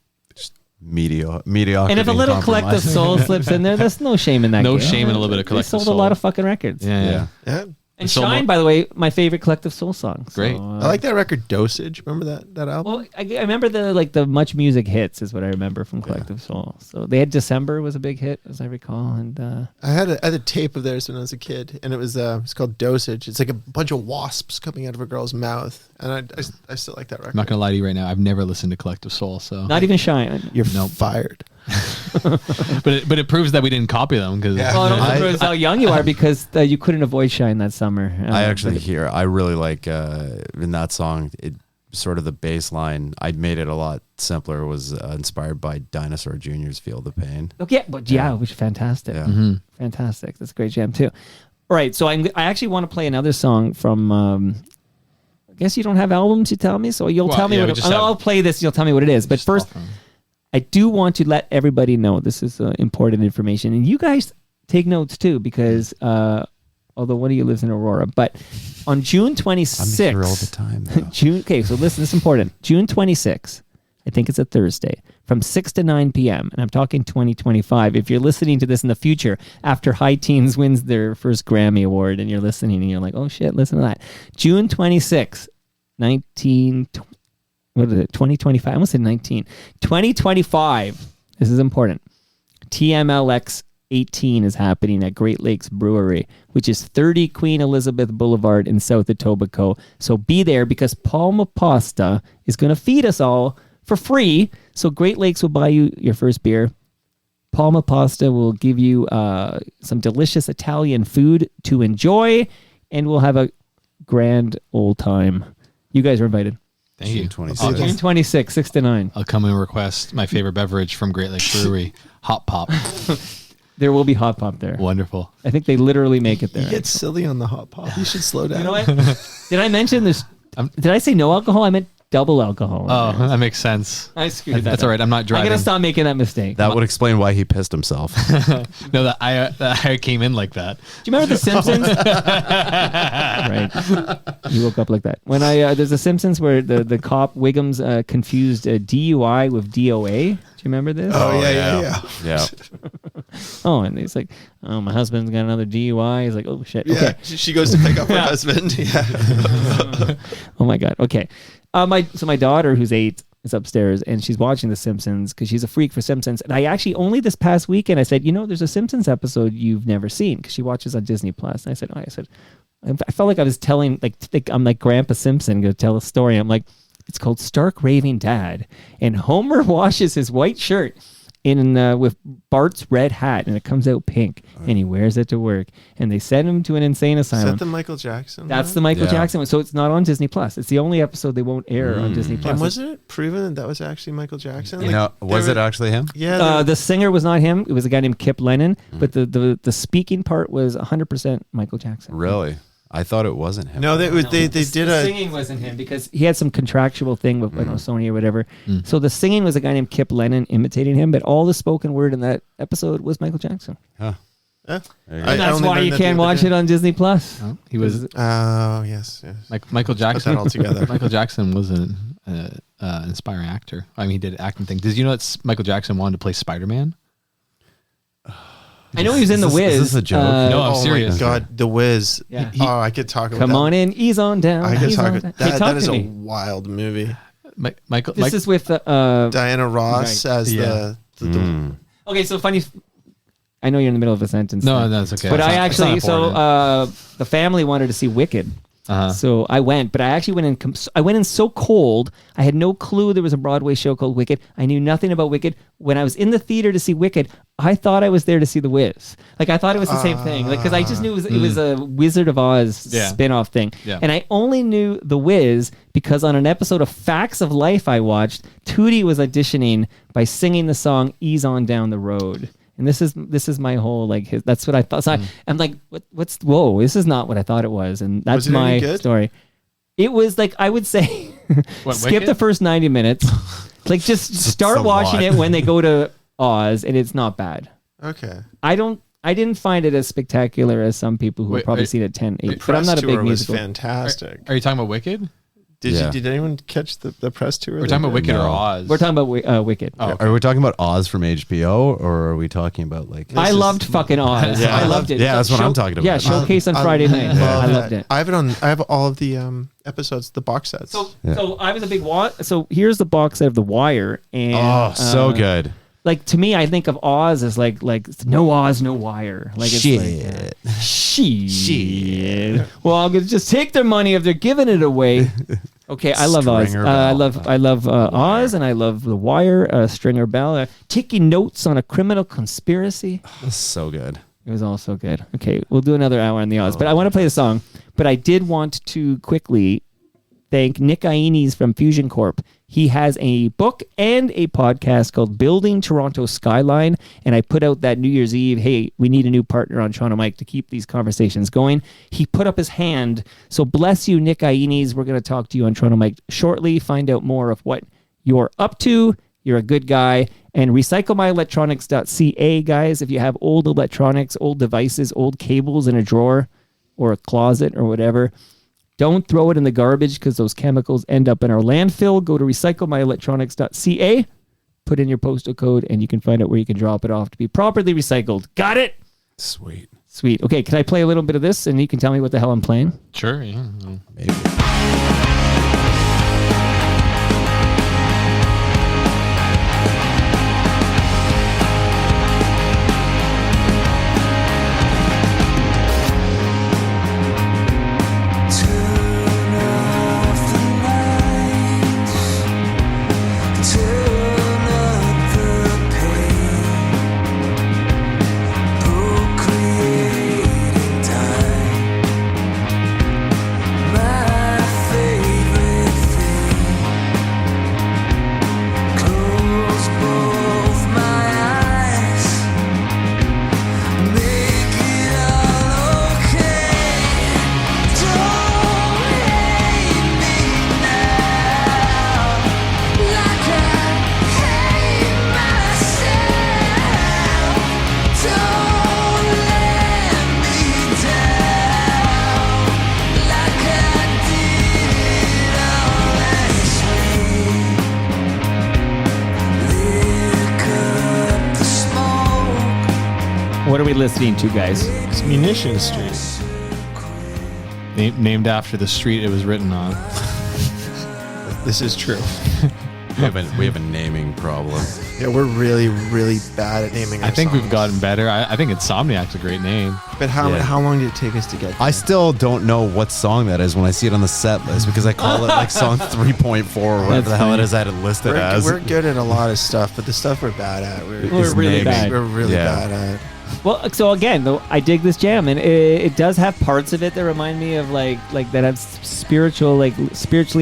Mediocrity. And if a little compromise. collective soul slips in there, there's no shame in that. No game. shame in a little bit of collective They sold soul. a lot of fucking records. Yeah. And So Shine, by the way, my favorite collective soul song. So, Great. I like that record Dosage. Remember that album? Well, I remember the Much Music Hits is what I remember from Collective Soul. So they had December was a big hit, as I recall, and I had a tape of theirs when I was a kid, and it's called Dosage. It's like a bunch of wasps coming out of a girl's mouth, and I still like that record. I'm not gonna lie to you right now. I've never listened to Collective Soul, so not even Shine. You're fired. but it proves that we didn't copy them because Well, it also proves how young you are because you couldn't avoid Shine that summer. I really like in that song, it sort of the bass line. I made it a lot simpler. Was inspired by Dinosaur Jr.'s "Feel the Pain." Okay, but yeah, which is fantastic. Yeah. Fantastic. That's a great jam too. All right, so I actually want to play another song from. I guess you don't have albums, you tell me, so you'll tell me yeah, what. we just have- I'll play this. You'll tell me what it is. But first, I do want to let everybody know this is important information, and you guys take notes too, because although one of you lives in Aurora, but on June 26th, I'm here all the time. though. Okay, so listen, this is important. June 26th, I think it's a Thursday, from 6 to 9 p.m., and I'm talking 2025. If you're listening to this in the future, after High Teens wins their first Grammy Award, and you're listening, and you're like, oh shit, listen to that. June 26th, 2025? I almost said 19. 2025, this is important. TMLX 18 is happening at Great Lakes Brewery, which is 30 Queen Elizabeth Boulevard in South Etobicoke. So be there because Palma Pasta is going to feed us all for free. So Great Lakes will buy you your first beer. Palma Pasta will give you some delicious Italian food to enjoy, and we'll have a grand old time. You guys are invited. Thank you. June 26th. June 26, 6 to 9. I'll come and request my favorite beverage from Great Lakes Brewery, Hot Pop. There will be hot pop there. Wonderful. I think they literally make it there. You get silly on the hot pop. You should slow down. You know what? Did I mention this? Did I say no alcohol? I meant double alcohol. Oh, that makes sense. I screwed that That's up. all right. I'm not I'm driving. going to stop making that mistake. That would explain why he pissed himself. No, that I came in like that. Do you remember The Simpsons? Right. You woke up like that. When there's a Simpsons where the cop Wiggum's confused DUI with DOA. Do you remember this? Oh, yeah. Yeah. Oh, and he's like, oh, my husband's got another DUI. He's like, oh shit. Yeah, Okay. she goes to pick up her husband. Yeah. Oh my god. Okay. My daughter, who's 8, is upstairs and she's watching The Simpsons because she's a freak for Simpsons. And I actually only this past weekend I said, there's a Simpsons episode you've never seen because she watches on Disney Plus. And I said, I felt like I was telling I'm like Grandpa Simpson going to tell a story. I'm like, it's called Stark Raving Dad, and Homer washes his white shirt in with Bart's red hat, and it comes out pink, and he wears it to work, and they send him to an insane Is asylum. that the Michael Jackson? That's the Michael Yeah. Jackson one. So it's not on Disney Plus. It's the only episode they won't air on Disney Plus. And was it proven that was actually Michael Jackson? No, was it actually him? Yeah. The singer was not him. It was a guy named Kip Lennon, but the speaking part was 100% Michael Jackson. Really? I thought it wasn't him. no, they did The a. singing wasn't him because he had some contractual thing with Sony or whatever. So the singing was a guy named Kip Lennon imitating him, but all the spoken word in that episode was Michael Jackson. Huh. Yeah. And that's why you can't watch it on Disney Plus. He was Oh yes. Michael Put Jackson. that all together. Michael Jackson was an inspiring actor. I mean, he did acting things. Did you know that Michael Jackson wanted to play Spider-Man? I know he was in The Is Wiz. this a joke? No, I'm Oh serious. my God, The Wiz. Yeah. I could talk about Come that. on in, ease on down. I could ease talk. on That, down. Hey, talk that is to a me. wild movie. Michael. This is with Diana Ross Right. as Yeah. the okay. So funny. I know you're in the middle of a sentence. No, there. that's okay. But It's I not- it's not actually important. the family wanted to see Wicked, So I went, but I actually went in. I went in so cold. I had no clue there was a Broadway show called Wicked. I knew nothing about Wicked. When I was in the theater to see Wicked, I thought I was there to see The Wiz. Like I thought it was the same thing. Like because I just knew it was a Wizard of Oz spin-off thing. Yeah. And I only knew The Wiz because on an episode of Facts of Life I watched, Tootie was auditioning by singing the song "Ease On Down the Road." And this is my whole that's what I thought. So I'm like, whoa, this is not what I thought it was. And that's my story. It was like, I would say, skip the first 90 minutes. Like just start watching it when they go to Oz, and it's not bad. Okay. I didn't find it as spectacular as some people who have probably seen it 10-8. But I'm not a big musical. Was fantastic. Are you talking about Wicked? Did anyone catch the press tour? We're talking about Wicked or Oz? We're talking about Wicked. Oh, okay. Are we talking about Oz from HBO, or are we talking about like? I loved fucking Oz. Yeah, I loved it. Yeah, that's what I'm talking about. Yeah, showcase on Friday night. I loved it. I have all of the episodes, the box sets. So I was a big So here's the box set of The Wire, and so good. Like to me, I think of Oz as like no Oz, no Wire. Like it's shit. Well, I'm gonna just take their money if they're giving it away. Okay, I love Oz. I love Oz, and I love The Wire. Stringer Bell, taking notes on a criminal conspiracy. So good. It was all so good. Okay, we'll do another hour on the Oz, but I want to play the song. But I did want to quickly thank Nick Iones from Fusion Corp. He has a book and a podcast called Building Toronto Skyline, and I put out that New Year's Eve, hey, we need a new partner on Toronto Mike to keep these conversations going. He put up his hand, so bless you, Nick Iones. We're going to talk to you on Toronto Mike shortly, find out more of what you're up to. You're a good guy. And recyclemyelectronics.ca, guys, if you have old electronics, old devices, old cables in a drawer or a closet or whatever, don't throw it in the garbage because those chemicals end up in our landfill. Go to recyclemyelectronics.ca, put in your postal code, and you can find out where you can drop it off to be properly recycled. Got it? Sweet. Okay, can I play a little bit of this and you can tell me what the hell I'm playing? Sure, yeah. Maybe. What are we listening to, guys? It's Munition Street. Named after the street it was written on. This is true. We have a naming problem. Yeah, we're really, really bad at naming. I think we've gotten better. I think Insomniac's a great name. But how long did it take us to get there? I still don't know what song that is when I see it on the set list because I call it like song 3.4 or whatever the hell it is I had it listed as. We're good at a lot of stuff, but the stuff we're bad at, we're really bad. We're really bad at. Well, so again, though, I dig this jam, and it does have parts of it that remind me of like that have spiritually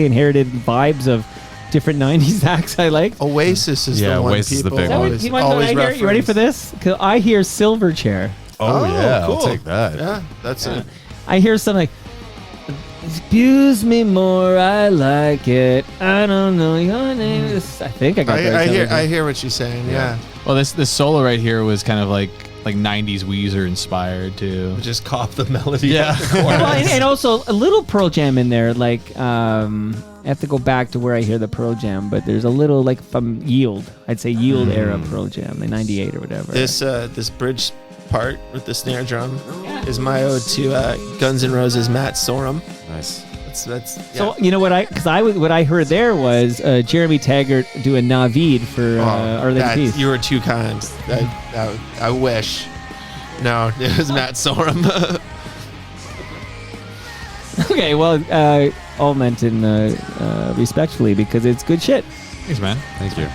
inherited vibes of different 90s acts I like. Oasis is the one Oasis is the people big one. always, You want to know what I hear? You ready for this? 'Cause I hear Silverchair. Oh, yeah, cool. I'll take that. Yeah, that's it. I hear something like, excuse me more, I like it. I don't know your name. I think I got that. I hear what she's saying. Yeah. Well, this solo right here was kind of like 90s Weezer inspired too. Just cop the melody. Yeah. Well, and also a little Pearl Jam in there. Like, I have to go back to where I hear the Pearl Jam, but there's a little like from Yield. I'd say Yield era Pearl Jam, like 98 or whatever. This bridge part with the snare drum is my ode to Guns N' Roses' Matt Sorum. Nice. So you know what what I heard there was Jeremy Taggart doing Naveed for Our Lady of Peace. You were too kind. I wish. No, it was Matt Sorum. Okay, well, all meant in respectfully because it's good shit. Thanks, man. Thank you.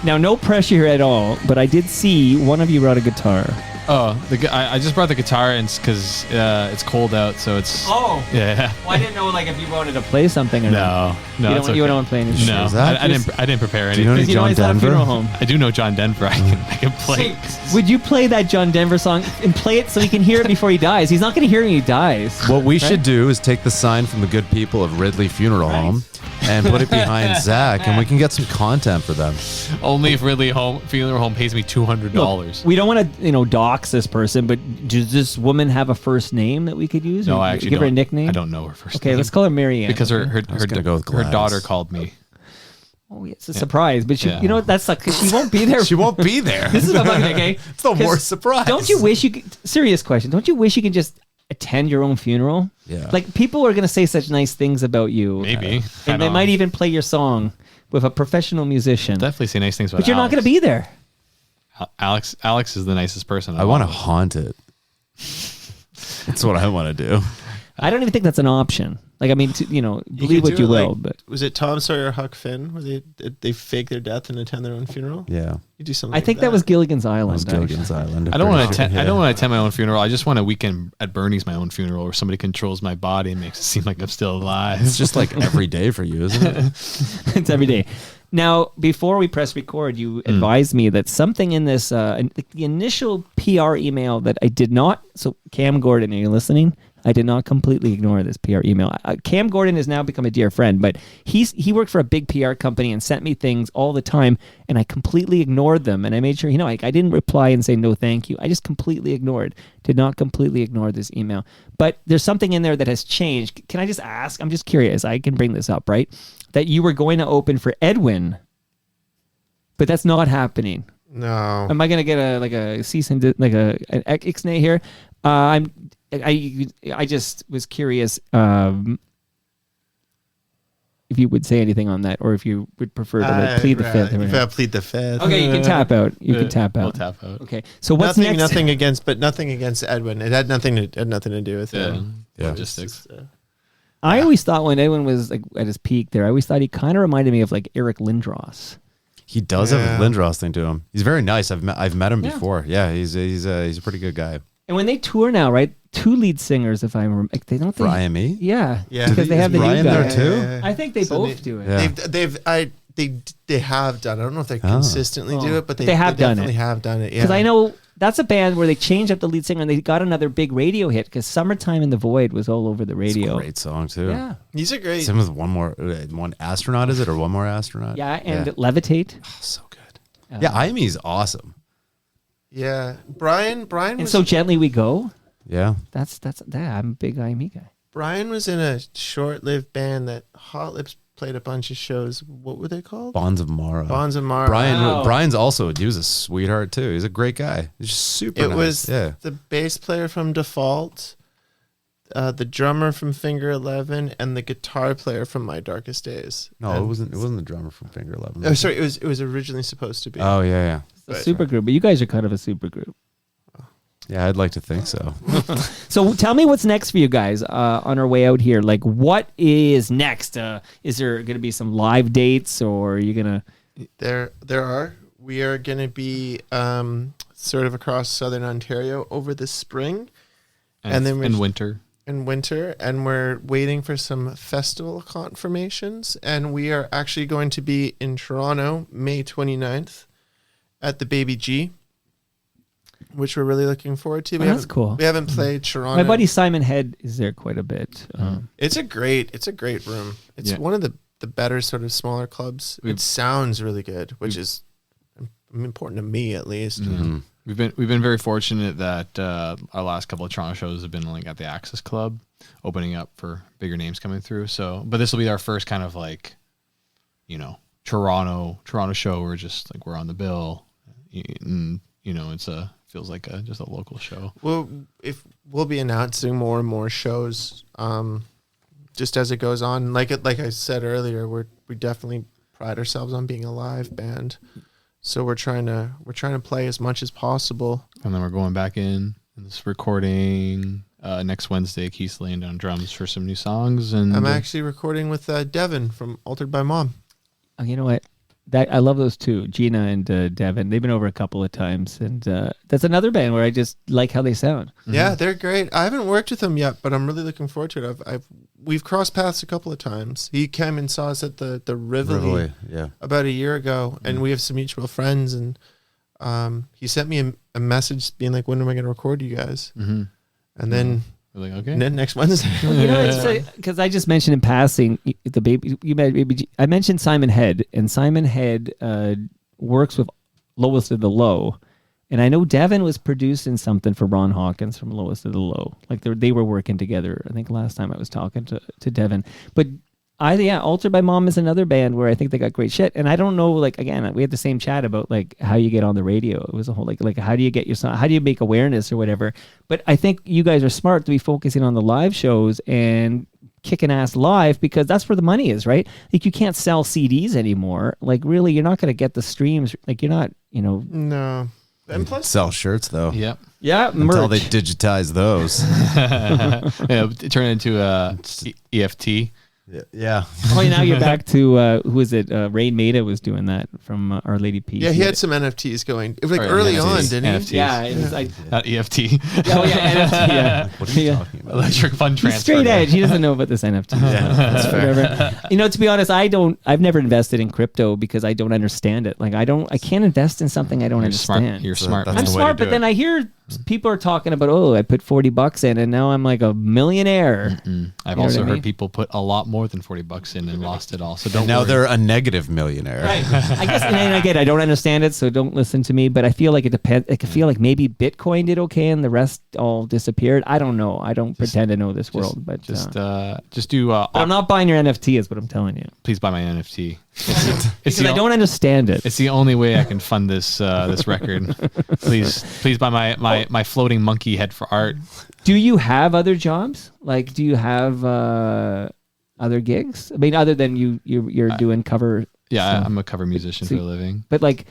Now, no pressure here at all, but I did see one of you brought a guitar. Oh, I just brought the guitar in because it's cold out, so it's. Oh. Yeah. Well, I didn't know like if you wanted to play something or not. No, You don't want to play anything. No, Zach, I didn't prepare Do you know anything. any You know John he's at a Denver? funeral home. I do know John Denver. I can play. Hey, would you play that John Denver song and play it so he can hear it before he dies? He's not going to hear it when he dies. What we should do is take the sign from the good people of Ridley Funeral Home and put it behind Zach, and we can get some content for them. Only if Ridley Funeral Home pays me $200. We don't want to, dox this person, but does this woman have a first name that we could use? No, Or I actually give her a don't. nickname. I don't know her first Okay, name. let's call her Marianne. Because her gonna go with her Gladys. daughter called me. Oh, yeah, it's a surprise, but she, Yeah. you know what? That's like she won't be there. She won't be there. This is what I'm okay. It's the 'Cause worst surprise. Don't you wish you could? Serious question. Don't you wish you could just attend your own funeral? Yeah. Like people are gonna say such nice things about you. Maybe. I and they don't might know. even play your song with a professional musician. Definitely say nice things about But you're not going to be there. Alex is the nicest person. I want to haunt it. That's what I want to do. I don't even think that's an option. Like, I mean, believe what you will, but was it Tom Sawyer or Huck Finn where they fake their death and attend their own funeral? Yeah. You do something. I think that was Gilligan's Island. That was Gilligan's Island. I don't want to Pretty attend. sure. I don't want to attend my own funeral. I just want a weekend at Bernie's my own funeral, where somebody controls my body and makes it seem like I'm still alive. It's just like every day for you, isn't it? It's every day. Now, before we press record, you advised me that something in this, the initial PR email that I did not. So, Cam Gordon, are you listening? I did not completely ignore this PR email. Cam Gordon has now become a dear friend, but he worked for a big PR company and sent me things all the time, and I completely ignored them. And I made sure, I didn't reply and say no thank you. I just completely ignored, did not completely ignore this email. But there's something in there that has changed. Can I just ask? I'm just curious. I can bring this up, right? That you were going to open for Edwin, but that's not happening. No. Am I going to get a cease and an ixnay here? I just was curious if you would say anything on that, or if you would prefer to plead the fifth. You gotta plead the fifth. Okay, you can tap out. You can tap out. We'll tap out. Okay, so what's next? Nothing against Edwin. It had nothing to do with Yeah. him. Yeah. Logistics. I always thought when Edwin was like at his peak there, I always thought he kind of reminded me of like Eric Lindros. He does have Yeah. a Lindros thing to him. He's very nice. I've met him Yeah. before. Yeah, he's a pretty good guy. And when they tour now, right? 2 lead singers, if I remember. They don't. For IME? Yeah, Yeah. because they have the Brian new guy. there too? I think they So both do it. Yeah. They have done. I don't know if they consistently do it, but They have done definitely it. have done it. Yeah. Because I know that's a band where they changed up the lead singer and they got another big radio hit because "Summertime in the Void" was all over the It's a radio. great song too. Yeah, These are great. Same with one astronaut, is it, or one more astronaut? yeah, and "Levitate." So good. Yeah, IME's awesome. Yeah, Brian And was "So Gently We Go." Yeah. That's I'm a big IME guy. Brian was in a short-lived band that Hot Lips played a bunch of shows. What were they called? Bonds of Mara. Bonds of Mara. Brian's also, he was a sweetheart too. He's a great guy. He's just super It nice. was the bass player from Default, the drummer from Finger 11, and the guitar player from My Darkest Days. No, And- it wasn't the drummer from Finger 11. Oh, sorry, it was originally supposed to be. Oh yeah. A super group, but you guys are kind of a super group. Yeah, I'd like to think so. So tell me what's next for you guys on our way out here. Like, what is next? Is there going to be some live dates, or are you going to? There are. We are going to be sort of across southern Ontario over the spring, and then in winter. in winter, and we're waiting for some festival confirmations. And we are actually going to be in Toronto May 29th at the Baby G, which we're really looking forward to. Oh, that's cool. We haven't played Toronto. My buddy Simon Head is there quite a bit. It's a great room. It's Yeah. one of the better sort of smaller clubs. It sounds really good, which is important to me at least. Mm-hmm. We've been very fortunate that our last couple of Toronto shows have been like at the Access Club, opening up for bigger names coming through. So, but this will be our first kind of like, Toronto show. We're on the bill, and it's feels like just a local show. Well, if we'll be announcing more and more shows, just as it goes on. Like I said earlier, we definitely pride ourselves on being a live band. So we're trying to play as much as possible. And then we're going back in and this recording next Wednesday. Keith's laying down drums for some new songs, and I'm actually recording with Devin from Altered by Mom. Oh, you know what? I love those two, Gina and Devin. They've been over a couple of times, and that's another band where I just like how they sound. Yeah, they're great. I haven't worked with them yet, but I'm really looking forward to it. We've crossed paths a couple of times. He came and saw us at the Rivoli about a year ago, and we have some mutual friends. And he sent me a message being like, "When am I going to record you guys?" Mm-hmm. And then. We're like, okay, next Wednesday. You know, because I just mentioned in passing the baby. I mentioned Simon Head, and Simon Head works with Lowest of the Low, and I know Devin was producing something for Ron Hawkins from Lowest of the Low. Like they were working together. I think last time I was talking to Devin, but. Altered by Mom is another band where I think they got great shit. And I don't know, like, again, we had the same chat about like how you get on the radio. It was a whole like how do you get your song, how do you make awareness or whatever. But I think you guys are smart to be focusing on the live shows and kicking ass live, because that's where the money is, right? Like you can't sell CDs anymore. Like really, you're not going to get the streams. Like you're not, No. And plus, Sell shirts though. Yep. Yeah, Until they merch. digitize those. Turn it into EFT. Yeah. Oh, now you're back to who is it? Rain Maida was doing that from Our Lady Peace. yeah, he had some NFTs going. It was like early NFTs. on, didn't he? NFTs. Yeah, it was like Not EFT. oh yeah, NFT, yeah. What are you talking about? Electric fund He's transfer. straight edge. He doesn't know about this NFT. That's fair. Whatever. To be honest, I've never invested in crypto because I don't understand it. Like I can't invest in something I don't You're smart. understand. You're smart. that's man. I'm the way to smart, do but then it. I hear people are talking about, I put $40 in and now I'm like a millionaire. I've know also what I heard mean? people put a lot more than $40 in and lost it all. So don't And now worry. they're a negative millionaire. Right. I guess, and again, I don't understand it, so don't listen to me. But I feel like it depends. I can feel like maybe Bitcoin did okay, and the rest all disappeared. I don't know. I don't pretend to know this world, but just do. but I'm not buying your NFT, is what I'm telling you. Please buy my NFT. Because I don't understand it. It's the only way I can fund this this record. Please buy my floating monkey head for art. Do you have other jobs? Like, do you have other gigs? I mean, other than you're doing cover. Yeah, stuff. I'm a cover musician for a living. But like,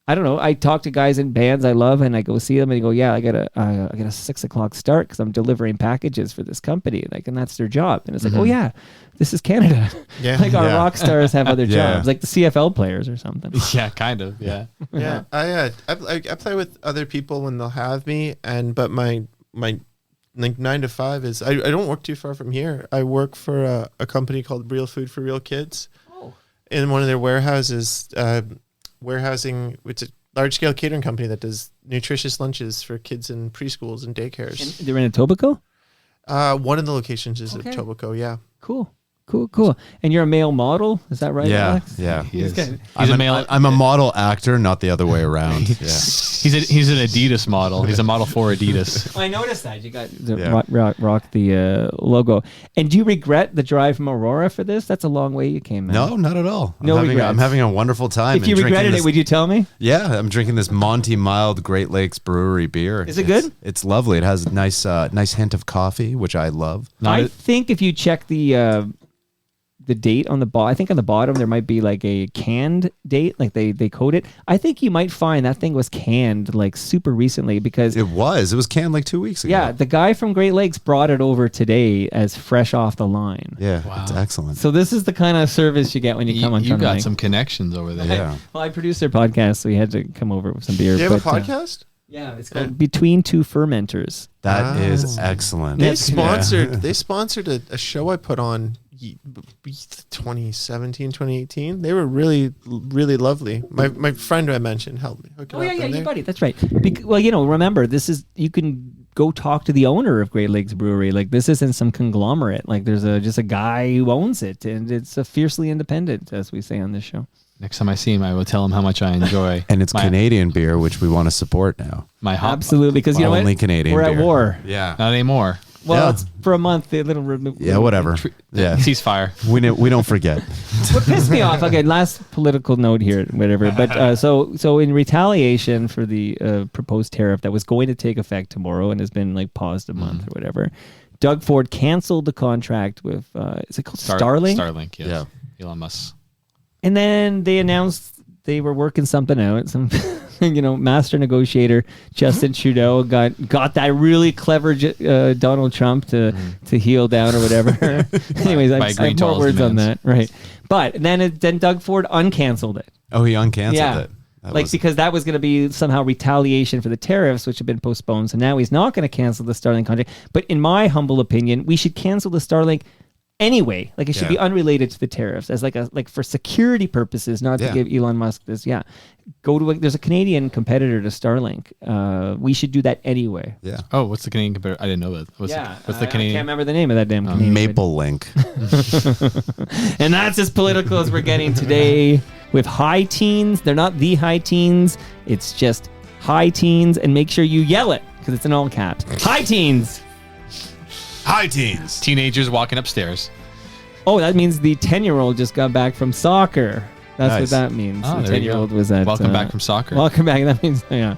I don't know. I talk to guys in bands I love, and I go see them, and they go, "Yeah, I got a 6:00 start because I'm delivering packages for this company." Like, and that's their job. And it's like, oh yeah, this is Canada. Yeah. Like our Yeah. rock stars have other Yeah. jobs, like the CFL players or something. Yeah, kind of. Yeah. Yeah, I play with other people when they'll have me, but my like 9 to 5 is I don't work too far from here. I work for a company called Real Food for Real Kids, in one of their warehouses, warehousing. It's a large scale catering company that does nutritious lunches for kids in preschools and daycares. And they're in Etobicoke. One of the locations is Okay. at Etobicoke. Yeah. Cool. And you're a male model, is that right? Yeah, Alex? yeah. He is. good. I'm a model actor, not the other way around. Yeah. He's an Adidas model. He's a model for Adidas. I noticed that you got the Yeah. rock the logo. And do you regret the drive from Aurora for this? That's a long way you came, man. No, not at all. No regrets. I'm having a wonderful time. If you and drinking regretted this- it, would you tell me? Yeah, I'm drinking this Monty Mild Great Lakes Brewery beer. Is it good? It's lovely. It has a nice hint of coffee, which I love. I think if you check the date on the bottom, I think on the bottom there might be like a canned date, like they code it. I think you might find that thing was canned like super recently because It was canned like 2 weeks ago. yeah, the guy from Great Lakes brought it over today as fresh off the line. Yeah, it's excellent. So this is the kind of service you get when you come on. You Turn got Lane. some connections over there. Yeah. Well, I produced their podcast, so we had to come over with some beer. Do you have a but, podcast? yeah, it's called Between Two Fermenters. That is excellent. They Yeah. sponsored a show I put on 2017, 2018. They were really, really lovely. My friend who I mentioned helped me hook it Oh up. yeah, and your they- buddy. That's right. Well, remember you can go talk to the owner of Great Lakes Brewery. Like this isn't some conglomerate. Like there's just a guy who owns it, and it's a fiercely independent, as we say on this show. Next time I see him, I will tell him how much I enjoy. And it's my, Canadian beer, which we want to support now. My hop. Absolutely, because you know Only what? Canadian We're at beer. war. Yeah. Not anymore. Well, Yeah. it's for a month. They little remove. Yeah, whatever. Yeah. Ceasefire. We don't forget. What pissed me off? Okay, last political note here, whatever. But so in retaliation for the proposed tariff that was going to take effect tomorrow and has been like paused a month or whatever, Doug Ford canceled the contract with is it called Starlink? Starlink. Yes. Yeah. Elon Musk. And then they announced they were working something out, some master negotiator Justin Trudeau got that really clever Donald Trump to heel down or whatever. Anyways, I have more words on that, right? But then Doug Ford uncanceled it. Oh, he uncanceled it. Because that was going to be somehow retaliation for the tariffs, which have been postponed. So now he's not going to cancel the Starlink contract. But in my humble opinion, we should cancel the Starlink anyway. Like, it should be unrelated to the tariffs, as like for security purposes, not to give Elon Musk this. Yeah, there's a Canadian competitor to Starlink. We should do that anyway. Yeah. Oh, what's the Canadian competitor? I didn't know that. What's the Canadian? I can't remember the name of that damn Canadian. Maple Link. And that's as political as we're getting today with High Teens. They're not the High Teens. It's just High Teens, and make sure you yell it because it's in all caps. High Teens. High Teens. Teenagers walking upstairs. Oh, that means the 10-year-old just got back from soccer. That's what that means. Oh, the 10-year-old was at... Welcome back from soccer. Welcome back. That means, yeah.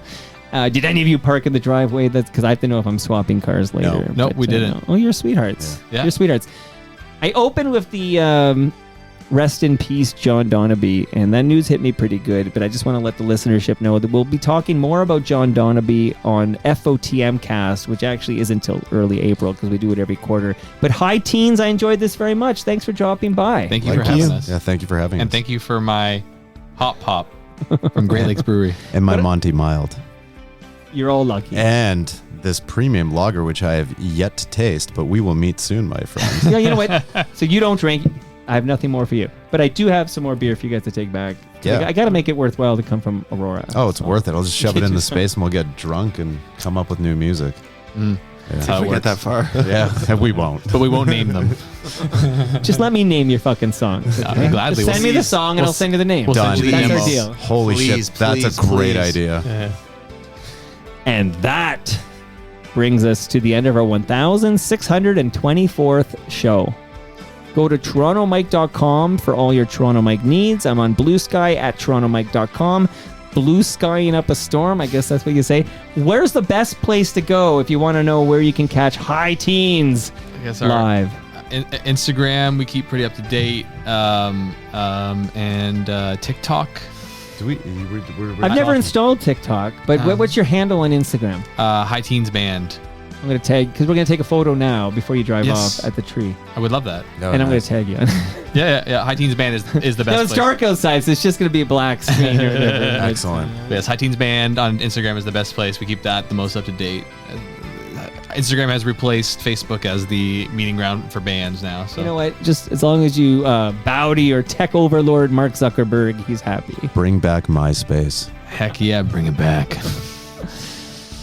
Did any of you park in the driveway? That's because I have to know if I'm swapping cars later. No, we didn't. No. Oh, you're sweethearts. Yeah. You're sweethearts. I opened with the rest in peace, John Donnaby, and that news hit me pretty good, but I just want to let the listenership know that we'll be talking more about John Donnaby on FOTM Cast, which actually isn't until early April because we do it every quarter. But High Teens, I enjoyed this very much. Thanks for dropping by. Thank you for having us. Yeah, thank you for having us. And thank you for my Hot Pop from Great Lakes Brewery. And my Monty Mild. You're all lucky. And this premium lager, which I have yet to taste, but we will meet soon, my friend. Yeah, you know what? So you don't drink. I have nothing more for you. But I do have some more beer for you guys to take back. Yeah. I got to make it worthwhile to come from Aurora. Oh, it's worth it. I'll just shove it in the space and we'll get drunk and come up with new music. If we get that far. Yeah, we won't. But we won't name them. Just let me name your fucking songs. Okay? Gladly. Just send me the song and I'll send you the name. We'll Done. send you the That's our demos. deal. Holy shit, that's a great idea. And that brings us to the end of our 1,624th show. Go to torontomike.com for all your Toronto Mike needs. I'm on Blue Sky at torontomike.com. Blue skying up a storm, I guess that's what you say. Where's the best place to go if you want to know where you can catch High Teens I guess live? Instagram, we keep pretty up to date. And TikTok. I've never installed TikTok, but what's your handle on Instagram? High Teens Band. I'm going to tag, because we're going to take a photo now before you drive off at the tree. I would love that. No, And I'm going to tag you. Yeah. High Teens Band is the best No, it's place. dark outside, so it's just going to be a black screen or whatever. Excellent. Yes, High Teens Band on Instagram is the best place. We keep that the most up to date. Instagram has replaced Facebook as the meeting ground for bands now. So You know what? Just as long as you bow to your tech overlord, Mark Zuckerberg, he's happy. Bring back MySpace. Heck yeah, bring it back.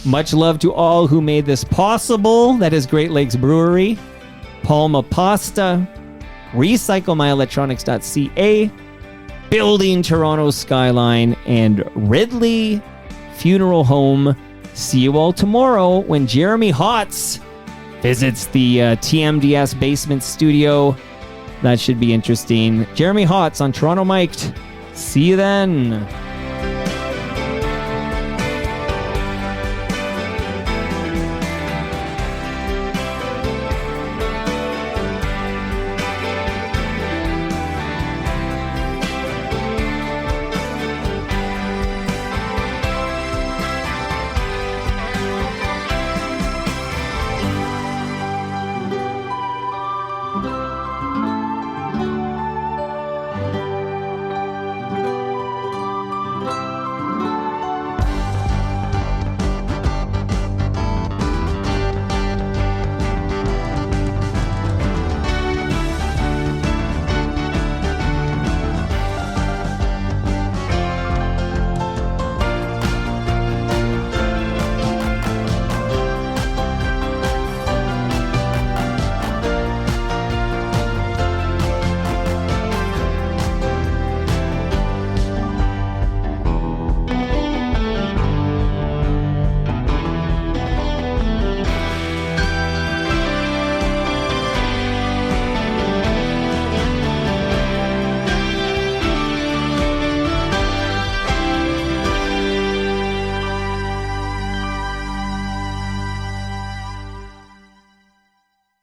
Much love to all who made this possible. That is Great Lakes Brewery, Palma Pasta, RecycleMyElectronics.ca, Building Toronto Skyline, and Ridley Funeral Home. See you all tomorrow when Jeremy Hotz visits the TMDS basement studio. That should be interesting. Jeremy Hotz on Toronto Mic'd. See you then.